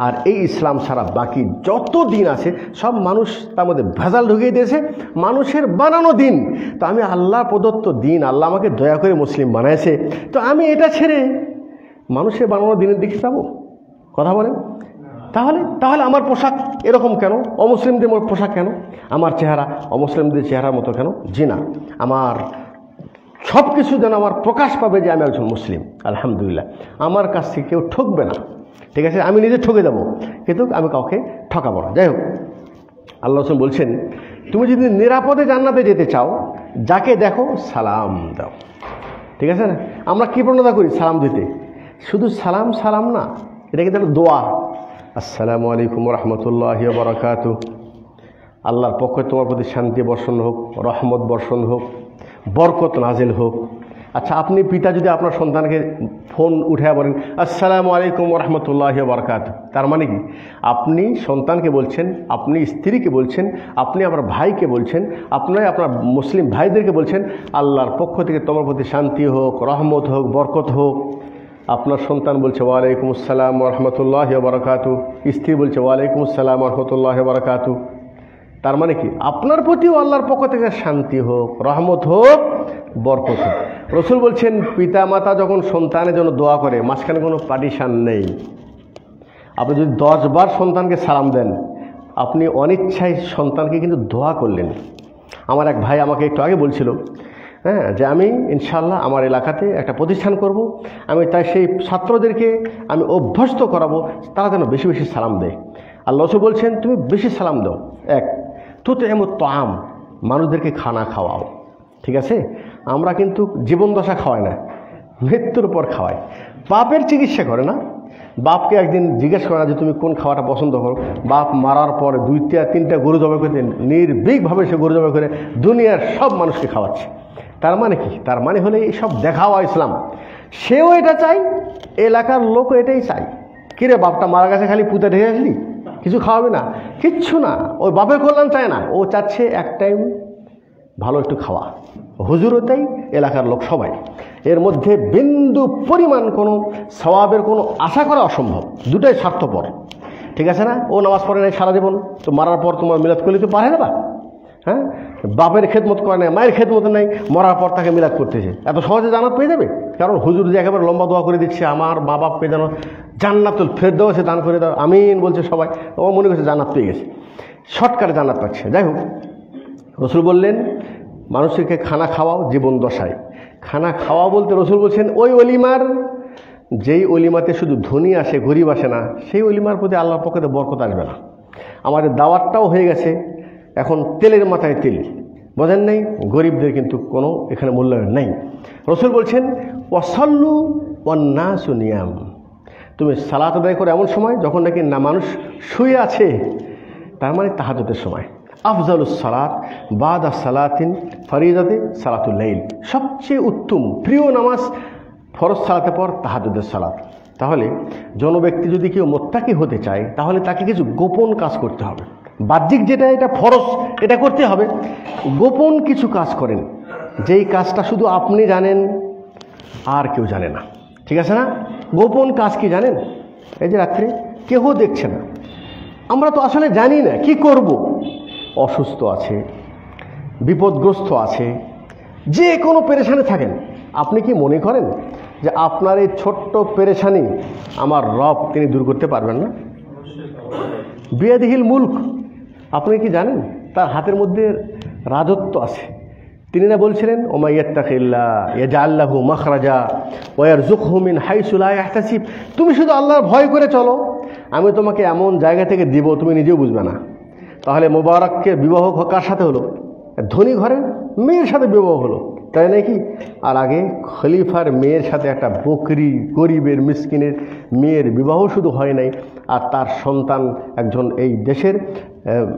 আর এই ইসলাম ছাড়া বাকি যত দিন আছে সব মানুষ তার মধ্যে ভেজাল ঢুকিয়ে দিয়েছে, মানুষের বানানো দিন। তো আমি আল্লাহ প্রদত্ত দিন, আল্লাহ আমাকে দয়া করে মুসলিম বানাইছে, তো আমি এটা ছেড়ে মানুষের বানানো দিনের দিকে যাবো? কথা বলেন। তাহলে আমার পোশাক এরকম কেন? অমুসলিমদের পোশাক কেন? আমার চেহারা অমুসলিমদের চেহারার মতো কেন? জি না, আমার সব কিছু যেন আমার প্রকাশ পাবে যে আমি একজন মুসলিম। আলহামদুলিল্লাহ, আমার কাছ থেকে কেউ ঠকবে না, ঠিক আছে? আমি নিজে ঠকে যাব, কিন্তু আমি কাউকে ঠকাবো না। যাই হোক, আল্লাহ রাসূল বলছেন, তুমি যদি নিরাপদে জান্নাতে যেতে চাও, যাকে দেখো সালাম দাও, ঠিক আছে না? আমরা কী প্রণতা করি সালাম দিতে? শুধু সালাম না, এটা কিন্তু একটা দোয়া। আসসালামু আলাইকুম রহমতুল্লাহি ওয়া বারাকাতুহু, আল্লাহর পক্ষে তোমার প্রতি শান্তি বর্ষণ হোক, রহমত বর্ষণ হোক, বরকত নাজিল হোক। আচ্ছা, আপনি পিতা যদি আপনার সন্তানকে ফোন উঠে বলেন আসসালামু আলাইকুম রহমতুল্লাহি ওয়া বারাকাতুহু, তার মানে কি? আপনি সন্তানকে বলছেন, আপনি স্ত্রীকে বলছেন, আপনি আপনার ভাইকে বলছেন, আপনি আপনার মুসলিম ভাইদেরকে বলছেন আল্লাহর পক্ষ থেকে তোমার প্রতি শান্তি হোক, রহমত হোক, বরকত হোক। আপনার সন্তান বলছে ওয়ালাইকুম আসসালাম রহমতুল্লাহি ওয়া বারাকাতুহু, স্ত্রী বলছে ওয়ালাইকুম আসসালাম রহমতুল্লাহি ওয়া বারাকাতুহু। তার মানে কি? আপনার প্রতিও আল্লাহর পক্ষ থেকে শান্তি হোক, রহমত হোক, বরকত হোক। রাসূল বলছেন, পিতা মাতা যখন সন্তানের জন্য দোয়া করে, মাঝখানে কোনো পার্টিশন নেই। আপনি যদি 10 বার সন্তানকে সালাম দেন, আপনি অনিচ্ছায় সন্তানকে কিন্তু দোয়া করলেন। আমার এক ভাই আমাকে একটু আগে বলছিল, যে আমি ইনশাআল্লাহ আমার এলাকাতে একটা প্রতিষ্ঠান করব, আমি তাই সেই ছাত্রদেরকে আমি অভ্যস্ত করাবো তারা যেন বেশি বেশি সালাম দেয়। আল্লাহ রাসূল বলছেন, তুমি বেশি সালাম দাও। এক, তুতইমুত তাআম, মানুষদেরকে খানা খাওয়াও, ঠিক আছে? আমরা কিন্তু জীবন দশা খাওয়াই না, মৃত্যুর পর খাওয়াই। বাপের চিকিৎসা করে না। বাপকে একদিন জিজ্ঞেস করে না যে তুমি কোন খাওয়াটা পছন্দ করো? বাপ মারার পরে 2-3টা গরু জবাই করতে নির্ভীকভাবে সে গরু জবাই করে দুনিয়ার সব মানুষকে খাওয়াচ্ছে। তার মানে কি? তার মানে হলে এইসব দেখাওয়া ইসলাম। সেও এটা চাই, এলাকার লোকও এটাই চাই। কিরে বাপটা মারা গেছে, খালি পুঁতে ঢেকে আসলি, কিছু খাওয়াবে না? কিচ্ছু না, ওই বাপের কল্যাণ চায় না, ও চাচ্ছে এক টাইম ভালো একটু খাওয়া। হুজুরও তাই, এলাকার লোক সবাই। এর মধ্যে বিন্দু পরিমাণ কোনো সওয়াবের কোনো আশা করা অসম্ভব, দুটাই স্বার্থপর, ঠিক আছে না? ও নামাজ পড়ে নাই সারা জীবন, তো মারার পর তোমার মিলাদ করলে তো পারে না। হ্যাঁ, বাপের খেদমত করে নাই, মায়ের খেদমত নেই, মরার পর তাকে মিলাদ করতেছে, এত সহজে জান্নাত পেয়ে যাবে? কারণ হুজুর যে একেবারে লম্বা দোয়া করে দিচ্ছে, আমার মা বাপকে যেন জান্নাতুল ফেরদাউসে দান করে দাও, আমিন বলছে সবাই, ও মনে করছে জান্নাত পেয়ে গেছে, শর্টকাটে জান্নাত পাচ্ছে। যাই হোক, রাসূল বললেন মানুষকে খানা খাওয়াও জীবন দশায়। খানা খাওয়া বলতে রাসূল বলছেন ওই অলিমার, যেই অলিমাতে শুধু ধনী আসে, গরিব আসে না, সেই অলিমার প্রতি আল্লাহর পক্ষে বরকত আসবে না। আমাদের দাওয়াতটাও হয়ে গেছে এখন তেলের মাথায় তেল, বোঝেন নেই? গরিবদের কিন্তু কোনো এখানে মূল্যায়ন নেই। রাসূল বলছেন ওয়াসাল্লু ওয়ান্নাসু নিয়াম, তুমি সালাত আদায় করে এমন সময় যখন নাকি না মানুষ শুয়ে আছে, তার মানে তাহাজ্জুদের সময়। আফজালুস সালাত বাদা সালাতিন ফরিদাতে সালাতুল লাইল, সবচেয়ে উত্তম প্রিয় নামাজ ফরজ সালাতের পর তাহাজ্জুদের সালাত। তাহলে জনব্যক্তি যদি কেউ মুত্তাকি হতে চায়, তাহলে তাকে কিছু গোপন কাজ করতে হবে। বাহ্যিক যেটা এটা ফরজ, এটা করতে হবে। গোপন কিছু কাজ করেন, যেই কাজটা শুধু আপনি জানেন, আর কেউ জানে না, ঠিক আছে না? গোপন কাজ কি জানেন? এই যে রাত্রে কেউ দেখছে না, আমরা তো আসলে জানি না কি করব। অসুস্থ আছে, বিপদগ্রস্ত আছে, যে কোনো পেরেশানি থাকেন, আপনি কি মনে করেন যে আপনার এই ছোট্ট পেরেশানি আমার রব তিনি দূর করতে পারবেন না? বিয়াদিহিল মুলক, আপনি কি জানেন তার হাতের মধ্যে রাজত্ব আছে? তিনি না বলছিলেন ওমা ইয়াত্তাকিল্লাহ ইয়াজআল লাহু মাখরাজা ওয়া ইয়ারযুকহু মিন হাইসু লা ইয়াহতাসিব, তুমি শুধু আল্লাহর ভয় করে চলো, আমি তোমাকে এমন জায়গা থেকে দিব তুমি নিজেও বুঝবে না। তাহলে মোবারককে বিবাহ কার সাথে হলো? ধনী ঘরের মেয়ের সাথে বিবাহ হলো, তাই নাকি? আর আগে খলিফার মেয়ের সাথে একটা বকরি গরিবের মিসকিনের মেয়ের বিবাহ শুধু হয় নাই, আর তার সন্তান একজন এই দেশের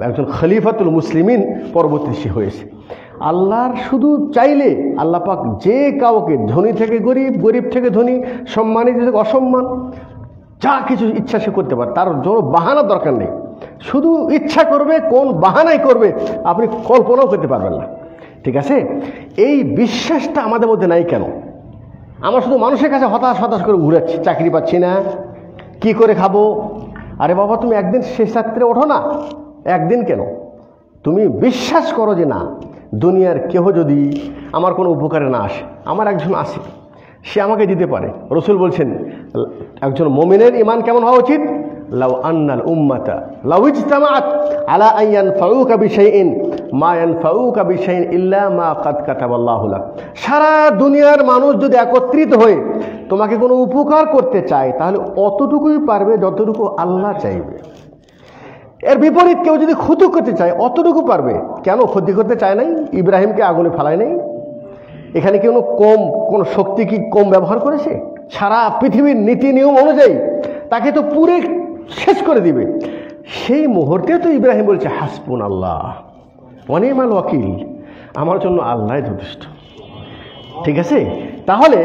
একজন খলিফাতুল মুসলিমিন পরবর্তী হয়েছে। আল্লাহর শুধু চাইলে আল্লাহ পাক যে কাউকে ধনী থেকে গরিব, গরিব থেকে ধনী, সম্মানিত থেকে অসম্মান, যা কিছু ইচ্ছা সে করতে পারে, তার জন্য বাহানা দরকার নেই। শুধু ইচ্ছা করবে, কোন বাহানাই করবে আপনি কল্পনাও করতে পারবেন না, ঠিক আছে? এই বিশ্বাসটা আমাদের মধ্যে নাই কেন? আমরা শুধু মানুষের কাছে হতাশ হতাশ করে ঘুরাচ্ছি, চাকরি পাচ্ছি না, কি করে খাবো, আরে বাবা, তুমি একদিন শেষ রাত্রে ওঠো না, একদিন কেন, তুমি বিশ্বাস করো যে না, দুনিয়ার কেহ যদি আমার কোনো উপকারে না আসে, আমার একজন আসে, সে আমাকে দিতে পারে। রসুল বলছেন একজন মুমিনের ঈমান কেমন হওয়া উচিত? লাউ আন্নাল উম্মাতা লাউ ইজতামাআত আলা আন ইয়ানফাউকা বিশাইইন মা ইয়ানফাউকা বিশাইইন ইল্লা মা কাদ কাতাবাল্লাহু লাক। সারা দুনিয়ার মানুষ যদি একত্রিত হয়ে তোমাকে কোনো উপকার করতে চায়, তাহলে অতটুকুই পারবে যতটুকু আল্লাহ চাইবে। এর বিপরীত কেউ যদি ক্ষতি করতে চায়, অতটুকু পারবে। কেন ক্ষতি করতে চায় নাই? ইব্রাহিমকে আগুনে ফেলায় নাই? এখানে কি কোনো শক্তি কি কম ব্যবহার করেছে? সারা পৃথিবীর নীতি নিয়ম অনুযায়ী তাকে তো পুরে শেষ করে দিবে। সেই মুহূর্তে তো ইব্রাহিম বলছে হাসবুন আল্লাহ ওয়া নি'মাল ওয়াকিল, আমার জন্য আল্লাহ যথেষ্ট। ঠিক আছে? তাহলে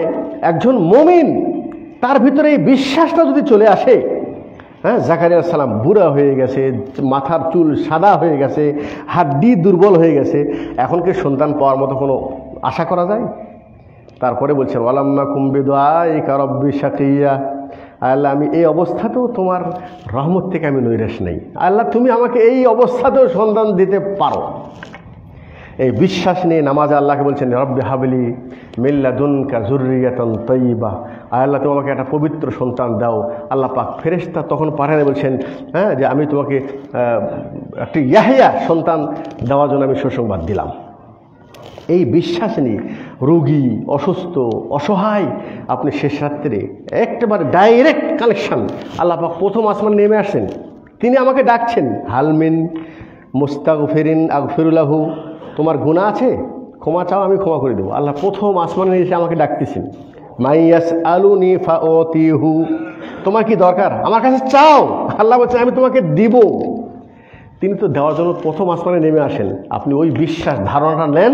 একজন মুমিন, তার ভিতরে এই বিশ্বাসটা যদি চলে আসে, হ্যাঁ, জাকারিয়া সালাম বুড়া হয়ে গেছে, মাথার চুল সাদা হয়ে গেছে, হাড্ডি দুর্বল হয়ে গেছে, এখন কি সন্তান পাওয়ার মতো কোনো আশা করা যায়? তারপরে বলছেন ওয়ালাম্মা কুম্বি দুআইকা রাব্বি শাকিয়া, আল্লাহ আমি এই অবস্থাতেও তোমার রহমত থেকে আমি নৈরাশ নেই। আল্লাহ তুমি আমাকে এই অবস্থাতেও সন্তান দিতে পারো। এই বিশ্বাস নিয়ে নামাজে আল্লাহকে বলছেন রব্বি হাবলি মিন লাদুনকা যুররিয়াতান তাইয়্যিবা, আল্লাহ তুমি আমাকে একটা পবিত্র সন্তান দাও। আল্লাহ পাক ফেরেশতা তখন পাঠান বলছেন, হ্যাঁ, যে আমি তোমাকে একটি ইয়াহইয়া সন্তান দেওয়ার জন্য আমি সুসংবাদ দিলাম। এই বিশ্বাস নিয়ে রোগী, অসুস্থ, অসহায়, আপনি শেষ রাত্রে একেবারে ডাইরেক্ট কানেকশান, আল্লাহ পাক প্রথম আসমান নেমে আসেন, তিনি আমাকে ডাকছেন হালমিন মুস্তাগফিরিন আগফিরুলাহু, তোমার গুনাহ আছে, ক্ষমা চাও, আমি ক্ষমা করে দেবো। আল্লাহ প্রথম আসমানে এসে আমাকে ডাকতেছেন মাইয়াস আলুনি ফাওতিহু, তোমার কি দরকার আমার কাছে চাও। আল্লাহ বলছেন আমি তোমাকে দিব। তিনি তো দেওয়ার জন্য প্রথম আসমানে নেমে আসেন। আপনি ওই বিশ্বাস ধারণাটা নেন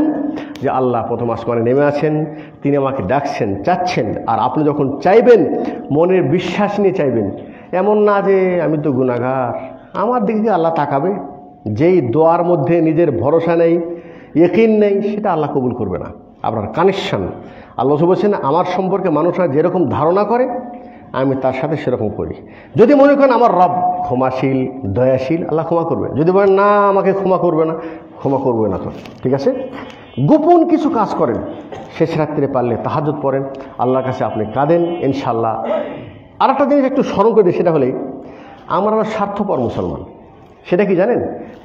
যে আল্লাহ প্রথম আসমানে নেমে আছেন, তিনি আমাকে ডাকছেন, চাচ্ছেন। আর আপনি যখন চাইবেন মনের বিশ্বাস নিয়ে চাইবেন, এমন না যে আমি তো গুনাহগার, আমার দিকে আল্লাহ তাকাবে। যেই দোয়ার মধ্যে নিজের ভরসা নেই, ইয়াকিন নেই, সেটা আল্লাহ কবুল করবে না। আপনার কানেকশন, আল্লাহ বলছেন আমার সম্পর্কে মানুষরা যেরকম ধারণা করে আমি তার সাথে সেরকম করি। যদি মনে করেন আমার রব ক্ষমাশীল, দয়াশীল, আল্লাহ ক্ষমা করবে। যদি বলেন না আমাকে ক্ষমা করবে না, ক্ষমা করবে না। তো ঠিক আছে, গোপন কিছু কাজ করেন, শেষ রাত্রে পারলে তাহাজ্জুদ পড়েন, আল্লাহর কাছে আপনি কাঁদেন, ইনশাআল্লাহ। আর একটা জিনিস একটু স্মরণ করে দিই, সেটা হলে আমরা স্বার্থপর মুসলমান। সেটা কি জানেন?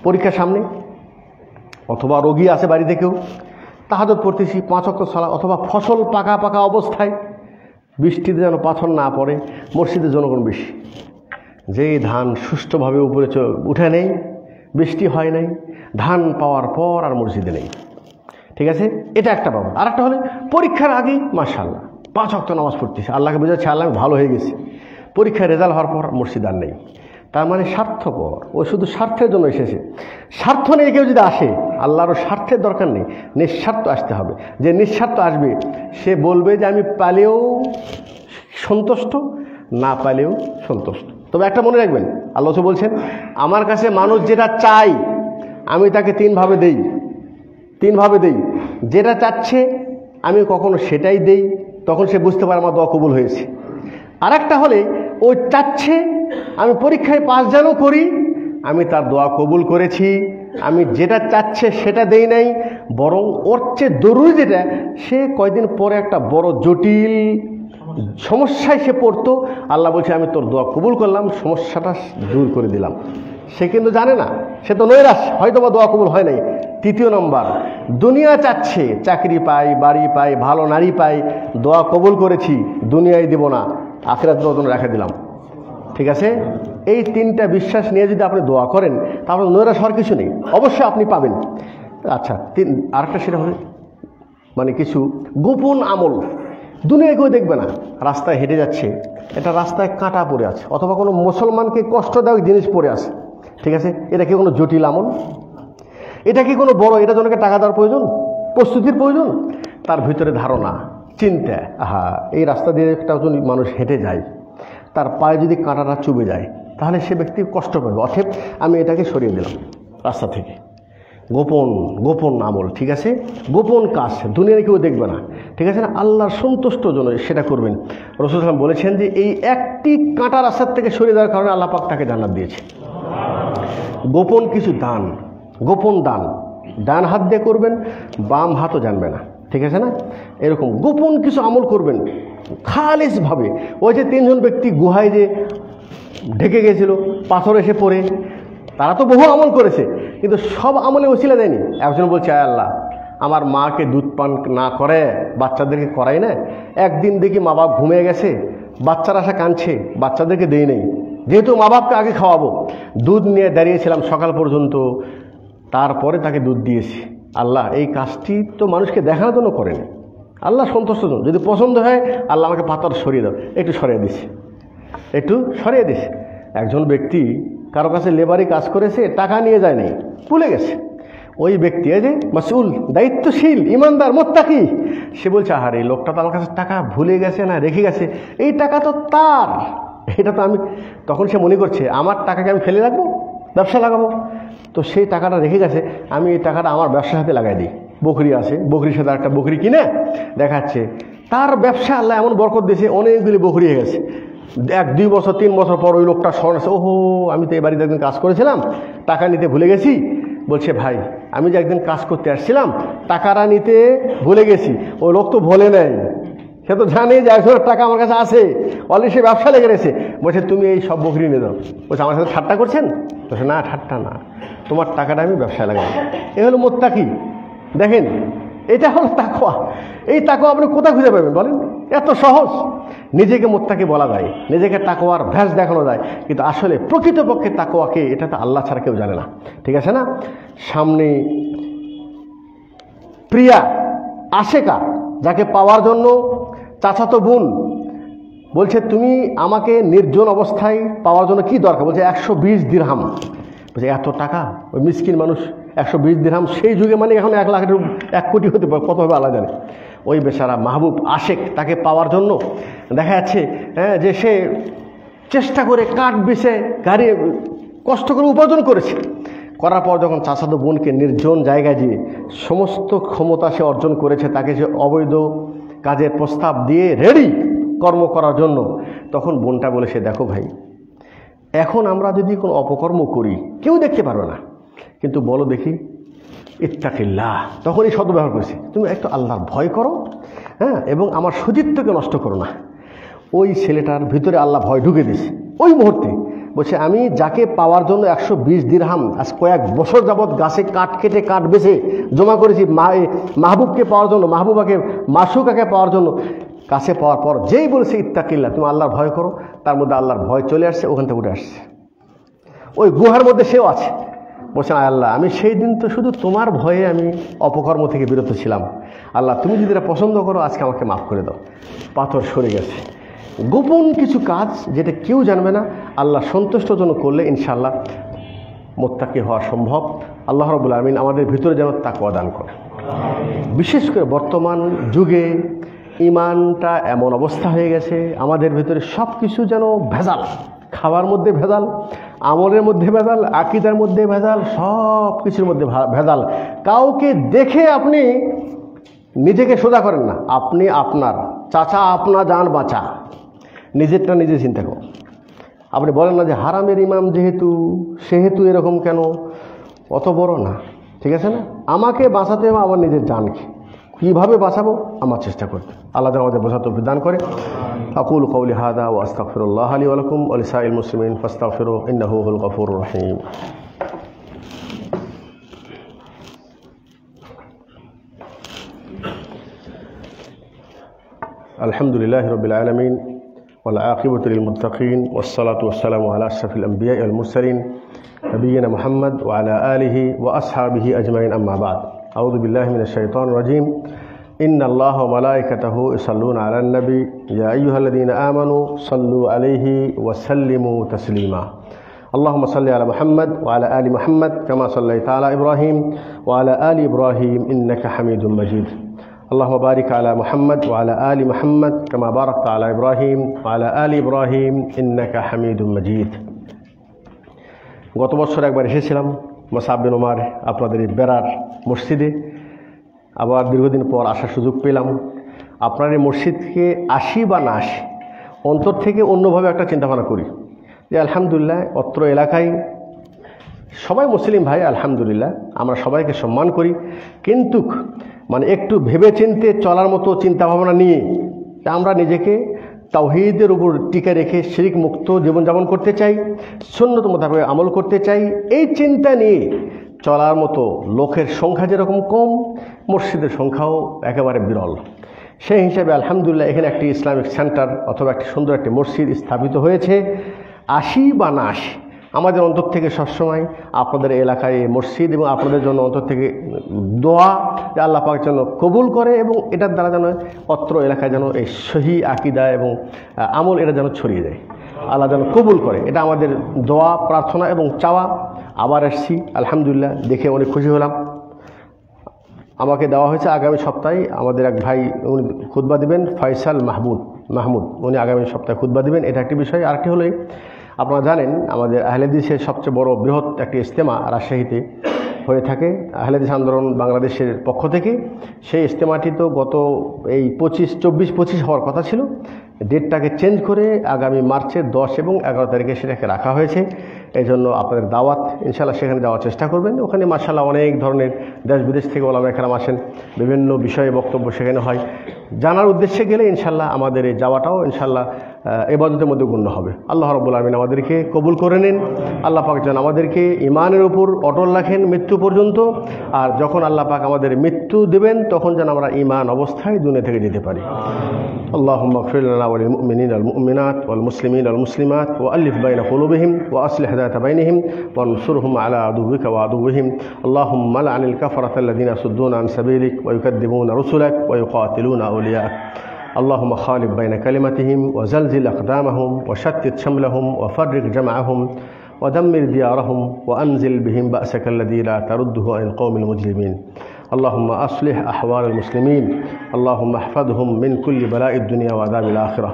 পরীক্ষার সামনে অথবা রোগী আছে বাড়িতে, কেউ তাহাজ্জুদ পড়তেছি, 5 ওয়াক্ত সালাত, অথবা ফসল পাকা পাকা অবস্থায়, বৃষ্টিতে যেন পাথর না পড়ে, মসজিদের জনগণ বেশি, যে ধান সুষ্ঠুভাবে উপরে উঠে নেই, বৃষ্টি হয় নাই, ধান পাওয়ার পর আর মসজিদে নেই। ঠিক আছে, এটা একটা বাবা। আর একটা হলে পরীক্ষার আগেই মাশাআল্লাহ 5 ওয়াক্ত নামাজ পড়তেছে, আল্লাহকে বোঝাচ্ছে আল্লাহ আমি ভালো হয়ে গেছি। পরীক্ষায় রেজাল্ট হওয়ার পর মসজিদ আর নেই। তার মানে স্বার্থপর, ও শুধু স্বার্থের জন্য এসেছে। স্বার্থ নিয়ে কেউ যদি আসে, আল্লাহরও স্বার্থের দরকার নেই, নিঃস্বার্থ আসতে হবে। যে নিঃস্বার্থ আসবে সে বলবে যে আমি পালেও সন্তুষ্ট, না পালেও সন্তুষ্ট। তবে একটা মনে রাখবেন, আল্লাহ বলছেন আমার কাছে মানুষ যেটা চাই আমি তাকে 3 ভাবে দেই, 3 ভাবে দেই। যেটা চাচ্ছে আমি কখনো সেটাই দেই, তখন সে বুঝতে পারে আমার দোয়া কবুল হয়েছে। আর একটা হলে ও চাচ্ছে আমি পরীক্ষায় পাস যেন করি, আমি তার দোয়া কবুল করেছি, আমি যেটা চাচ্ছে সেটা দেই নাই, বরং ওর চেয়ে জরুরি যেটা, সে কয়দিন পরে একটা বড় জটিল সমস্যায় সে পড়তো, আল্লাহ বলছে আমি তোর দোয়া কবুল করলাম, সমস্যাটা দূর করে দিলাম। সে কিন্তু জানে না, সে তো নৈরাশ, হয়তো বা দোয়া কবুল হয় নাই। 3 নম্বর, দুনিয়া চাচ্ছে চাকরি পাই, বাড়ি পাই, ভালো নারী পাই, দোয়া কবুল করেছি, দুনিয়ায় দিব না, আখিরাত জন্য রেখে দিলাম। ঠিক আছে, এই 3টা বিশ্বাস নিয়ে যদি আপনি দোয়া করেন, তাহলে নৈরাশ হওয়ার কিছু নেই, অবশ্যই আপনি পাবেন। আচ্ছা, আরেকটা সেটা হবে মানে কিছু গোপন আমল, দুনিয়ায় কেউ দেখবে না। রাস্তায় হেঁটে যাচ্ছে, এটা রাস্তায় কাঁটা পড়ে আছে, অথবা কোনো মুসলমানকে কষ্টদায়ক জিনিস পড়ে আছে। ঠিক আছে, এটা কি কোনো জটিল আমল? এটা কি কোনো বড়, এটা জনকে টাকা দেওয়ার প্রয়োজন, প্রস্তুতির প্রয়োজন? তার ভিতরে ধারণা, চিন্তা, এই রাস্তা দিয়ে একটা মানুষ হেঁটে যায়, তার পায়ে যদি কাঁটাটা চুবে যায় তাহলে সে ব্যক্তি কষ্ট পাবে, অতএব আমি এটাকে সরিয়ে দিলাম রাস্তা থেকে। গোপন গোপন আমল, ঠিক আছে, গোপন কাজ, দুনিয়ায় কেউ দেখবে না, ঠিক আছে না, আল্লাহর সন্তুষ্টর জন্য সেটা করবেন। রাসূল সাল্লাল্লাহু আলাইহি ওয়াসাল্লাম বলেছেন যে এই একটি কাঁটা রাস্তার থেকে সরিয়ে দেওয়ার কারণে আল্লাহ পাক তাকে জান্নাত দিয়েছে। গোপন কিছু দান, গোপন দান ডান হাত দিয়ে করবেন, বাম হাতও জানবে না, ঠিক আছে না, এরকম গোপন কিছু আমল করবেন খালিসভাবে। ওই যে 3 জন ব্যক্তি গুহায় যে ঢেকে গেছিল, পাথর এসে পড়ে, তারা তো বহু আমল করেছে, কিন্তু সব আমলে ওসিলা দেয়নি। একজন বলছে, আয় আল্লাহ, আমার মাকে দুধ পান না করে বাচ্চাদেরকে করাই না, একদিন দেখি মা বাপ ঘুমিয়ে গেছে, বাচ্চারা আসা কাঁদছে, বাচ্চাদেরকে দেই নেই, যেহেতু মা বাপকে আগে খাওয়াবো, দুধ নিয়ে দাঁড়িয়েছিলাম সকাল পর্যন্ত, তারপরে তাকে দুধ দিয়েছি। আল্লাহ, এই কাজটি তো মানুষকে দেখানোর জন্য করেন, আল্লাহ সন্তুষ্ট জন্য, যদি পছন্দ হয় আল্লাহ আমাকে পাথর সরিয়ে দাও, একটু সরিয়ে দিছে, একটু সরিয়ে দিছে। একজন ব্যক্তি কারো কাছে লেবারি কাজ করেছে, টাকা নিয়ে যায় নাই, ভুলে গেছে। ওই ব্যক্তি, এই যে মাসউল, দায়িত্বশীল, ইমানদার, মুত্তাকি, সে বলছে, আহারে এই লোকটা তো আমার কাছে টাকা ভুলে গেছে না রেখে গেছে, এই টাকা তো তার, এটা তো আমি, তখন সে মনে করছে আমার টাকাকে আমি ফেলে রাখবো, ব্যবসা লাগাবো, তো সেই টাকাটা রেখে গেছে, আমি এই টাকাটা আমার ব্যবসার সাথে লাগাই দিই। বকরি আছে, বকরির সাথে একটা বকরি কিনে দেখাচ্ছে, তার ব্যবসা আল্লাহ এমন বরকত দিয়েছে, অনেকগুলি বকরি হয়ে গেছে। 1-2 বছর 3 বছর পর ওই লোকটা স্মরণ আছে, ওহো, আমি তো এই বাড়িতে একদিন কাজ করেছিলাম, টাকা নিতে ভুলে গেছি। বলছে, ভাই, আমি যে একদিন কাজ করতে আসছিলাম, টাকাটা নিতে ভুলে গেছি। ওই লোক তো ভুলে নেয়, সে তো জানে যে 1,000 টাকা আমার কাছে আছে, অলরেডি সে ব্যবসা লেগে রয়েছে। বলছে, তুমি এই সব বকরি নিয়ে যাও। বলছে, আমার সাথে ঠাট্টা করছেন? বলছে, না, ঠাট্টা না, তোমার টাকাটা আমি ব্যবসায় লাগাবো। এ হলো মুত্তাকি। দেখেন, এটা হলো তাকওয়া। এই তাকওয়া আপনি কোথায় খুঁজে পাবেন বলেন? এত সহজ। নিজেকে মুত্তাকি বলা যায়, নিজেকে তাকওয়ার ভ্যাস দেখানো যায়, কিন্তু আসলে প্রকৃতপক্ষে তাকওয়াকে এটা তো আল্লাহ ছাড়া কেউ জানে না, ঠিক আছে না। সামনে প্রিয়া আশেকা, যাকে পাওয়ার জন্য চাচাতো বোন বলছে, তুমি আমাকে নির্জন অবস্থায় পাওয়ার জন্য কি দরকার? বলছে 120 দিরহাম। বলছে, এত টাকা? ওই মিসকিন মানুষ 120 দিরহাম সেই যুগে, মানে এখন 1 লাখ 1 কোটি হতে পারে, কত হবে আল্লাহ জানে। ওই বেচারা মাহবুব আশেক, তাকে পাওয়ার জন্য দেখা যাচ্ছে যে সে চেষ্টা করে কাঠ বেছে গাড়ি কষ্ট করে উপার্জন করেছে, করার পর যখন চাচাতো বোনকে নির্জন জায়গায় দিয়ে সমস্ত ক্ষমতা সে অর্জন করেছে, তাকে যে অবৈধ কাজের প্রস্তাব দিয়ে রেডি কর্ম করার জন্য, তখন বোনটা বলেছে, দেখো ভাই, এখন আমরা যদি কোনো অপকর্ম করি কেউ দেখতে পারবে না, কিন্তু বলো দেখি, ইত্তাকিল্লাহ, তখনই সদ্ব্যবহার করেছে, তুমি একটু আল্লাহর ভয় করো, হ্যাঁ, এবং আমার সতীত্বকে নষ্ট করো না। ওই ছেলেটার ভিতরে আল্লাহ ভয় ঢুকে দিয়েছে ওই মুহূর্তে। বলছে, আমি যাকে পাওয়ার জন্য 120 দিরহাম আজ কয়েক বছর যাবৎ গাছে কাঠ কেটে কাঠ বেছে জমা করেছি, মাহবুবকে পাওয়ার জন্য, মাহবুবাকে, মাসুকাকে পাওয়ার জন্য, কাছে পাওয়ার পর যেই বলেছে ইত্তাকিল্লাহ, তুমি আল্লাহর ভয় করো, তার মধ্যে আল্লাহর ভয় চলে আসছে, ওখান থেকে উঠে আসছে। ওই গুহার মধ্যে সেও আছে। বলছে, আল্লাহ, আমি সেই দিন তো শুধু তোমার ভয়ে আমি অপকর্ম থেকে বিরত ছিলাম, আল্লাহ তুমি যদি এটা পছন্দ করো আজকে আমাকে মাফ করে দাও। পাথর সরে গেছে। গোপন কিছু কাজ যেটা কেউ জানবে না, আল্লাহ সন্তুষ্টর জন্য করলে ইনশাআল্লাহ মুত্তাকি হওয়া সম্ভব। আল্লাহ রাব্বুল আলামিন আমাদের ভিতরে যেন তাকওয়া দান করে। বিশেষ করে বর্তমান যুগে ইমানটা এমন অবস্থা হয়ে গেছে, আমাদের ভিতরে সব কিছু যেন ভেজাল, খাওয়ার মধ্যে ভেজাল, আমলের মধ্যে ভেজাল, আকীদার মধ্যে ভেজাল, সব কিছুর মধ্যে ভেজাল। কাউকে দেখে আপনি নিজেকে সোজা করেন না, আপনি আপনার চাচা আপনা জান বাঁচা, নিজেরটা নিজে চিন্তা করো। আপনি বলেন না যে হারামের ইমাম যেহেতু সেহেতু এরকম কেন, অত বড় না, ঠিক আছে না, আমাকে বাঁচাতে হবে আমার নিজের জানকে, কীভাবে বাঁচাবো আমার চেষ্টা করতে। আল্লাহ যেন আমাদের বোঝার তৌফিক দান করে। আকুলু কওলি হাযা ওয়া আস্তাগফিরুল্লাহ লি ওয়া লাকুম ওয়া লিসাইরিল মুসলিমিন ফাস্তাগফিরুহু ইন্নাহু হুল গফুরুর রহিম। আলহামদুলিল্লাহি রাব্বিল আলামিন ওয়াল আকিবাতু লিল মুত্তাকিন ওয়াস সালাতু ওয়াস সালামু আলা আশরাফিল আমবিয়া ওয়াল মুরসালিন নবিয়িনা মুহাম্মদ ওয়া আলা আলিহি ওয়া আসহাবিহি আজমাইন, আম্মা বাদ। আউযু বিল্লাহি মিনাশ শাইতানির রাজীম। ইন্নাল্লাহা ওয়া মালাইকাতাহু ইউসাল্লুনা আলান নবী ইয়া আইয়ুহাল্লাযীনা আমানু সাল্লু আলাইহি ওয়া সাল্লিমু তাসলিমা। আল্লাহুম্মা সাল্লি আলা মুহাম্মদ ওয়া আলা আলি মুহাম্মদ কামা সাল্লাইতা আলা ইব্রাহিম ওয়া আলা আলি ইব্রাহিম ইন্নাকা হামিদুম মাজিদ। আল্লাহুম্মা বারিক আলা মুহাম্মদ ওয়া আলা আলি মুহাম্মদ কামা বারাকতা আলা ইব্রাহিম ওয়া আলা আলি ইব্রাহিম ইন্নাকা হামিদুম মাজিদ। গত বছর একবার এসেছিলাম মুসআব বিন উমার আপনাদের এই বেড়ার মসজিদে আবার দীর্ঘদিন পর আসার সুযোগ পেলাম। আপনার এই মসজিদকে আসি বা না আসি, অন্তর থেকে অন্যভাবে একটা চিন্তাভাবনা করি যে আলহামদুলিল্লাহ অত্র এলাকায় সবাই মুসলিম ভাই, আলহামদুলিল্লাহ আমরা সবাইকে সম্মান করি, কিন্তু মানে একটু ভেবেচিন্তে চলার মতো চিন্তাভাবনা নিয়ে আমরা নিজেকে তাওহীদের উপর টিকে রেখে শিরক মুক্ত জীবনযাপন করতে চাই, সুন্নত মোতাবেক আমল করতে চাই। এই চিন্তা নিয়ে চলার মতো লোকের সংখ্যা যেরকম কম, মসজিদের সংখ্যাও একেবারে বিরল। সেই হিসাবে আলহামদুলিল্লাহ এখানে একটি ইসলামিক সেন্টার অথবা একটি সুন্দর একটি মসজিদ স্থাপিত হয়েছে। আসি বা না আসি, আমাদের অন্তর থেকে সবসময় আপনাদের এলাকায় মসজিদ এবং আপনাদের জন্য অন্তর থেকে দোয়া যে আল্লাহ পাক যেন কবুল করে এবং এটার দ্বারা যেন অত্র এলাকায় যেন এই সহি আকীদা এবং আমল এটা যেন ছড়িয়ে যায়, আল্লাহ যেন কবুল করে, এটা আমাদের দোয়া প্রার্থনা এবং চাওয়া। আবার আসছি আলহামদুলিল্লাহ, দেখে অনেক খুশি হলাম। আমাকে দেওয়া হয়েছে আগামী সপ্তাহে আমাদের এক ভাই উনি খুতবা দিবেন, ফয়সাল মাহমুদ উনি আগামী সপ্তাহে খুতবা দিবেন, এটা একটি বিষয়। আরেকটি হলো আপনারা জানেন আমাদের আহলে হাদিসের সবচেয়ে বড় বৃহৎ একটি ইজতেমা রাজশাহীতে হয়ে থাকে আহলে হাদিস আন্দোলন বাংলাদেশের পক্ষ থেকে। সেই ইজতেমাটি তো গত এই 24 হওয়ার কথা ছিল, ডেটটাকে চেঞ্জ করে আগামী মার্চের 10 এবং 11 তারিখে সেটাকে রাখা হয়েছে। এই জন্য আপনাদের দাওয়াত, ইনশাআল্লাহ সেখানে যাওয়ার চেষ্টা করবেন। ওখানে মাশাআল্লাহ অনেক ধরনের দেশ বিদেশ থেকে ওলামা কেরাম আসেন, বিভিন্ন বিষয়ে বক্তব্য সেখানে হয়। জানার উদ্দেশ্যে গেলে ইনশাআল্লাহ আমাদের এই যাওয়াটাও ইনশাআল্লাহ ইবাদতের মধ্যে গণ্য হবে। আল্লাহ রাব্বুল আমিন আমাদেরকে কবুল করে নিন। আল্লাহ পাক যেন আমাদেরকে ঈমানের উপর অটল রাখেন মৃত্যু পর্যন্ত, আর যখন আল্লাহ পাক আমাদের মৃত্যু দেবেন তখন যেন আমরা ঈমান অবস্থায় দুনিয়া থেকে যেতে পারি। আল্লাহুম্মা ইগফির লানা ওয়া লিল মুমিনিনা ওয়াল মুমিনাত ওয়াল মুসলিমিনা ওয়াল মুসলিমাত ওয়া আলিফ বাইনা কুলুবিহিম ওয়া আসলিহ যাতা বাইনিহিম ওয়ানসুরহুম আলা আদুওয়িকা ওয়া আদুওয়িহিম। আল্লাহুম্মা লা'নিল কাফারাতা আল্লাযীনা ইয়াসুদ্দুনা আন সাবিলিক ওয়া ইউকাদ্দিবুনা রুসুলাক ওয়া ইউকাতিলুনা আউলিয়াক। اللهم خالف بين كلمتهم وزلزل أقدامهم وشتت شملهم وفرق جمعهم ودمر ديارهم وأنزل بهم بأسك الذي لا ترده عن القوم المجرمين. اللهم أصلح أحوال المسلمين، اللهم احفظهم من كل بلاء الدنيا وعذاب الآخرة.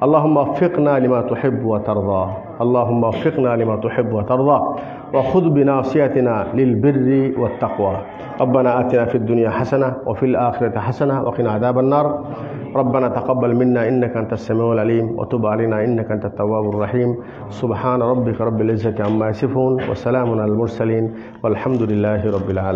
اللهم وفقنا لما تحب وترضى، اللهم وفقنا لما تحب وترضى وخذ بناصيتنا للبر والتقوى. ربنا آتنا في الدنيا حسنة وفي الآخرة حسنة وقنا عذاب النار. ربنا تقبل منا إنك أنت السميع العليم وتب علينا إنك أنت التواب الرحيم. سبحان ربك رب العزة عما يصفون وسلام على المرسلين والحمد لله رب العالمين.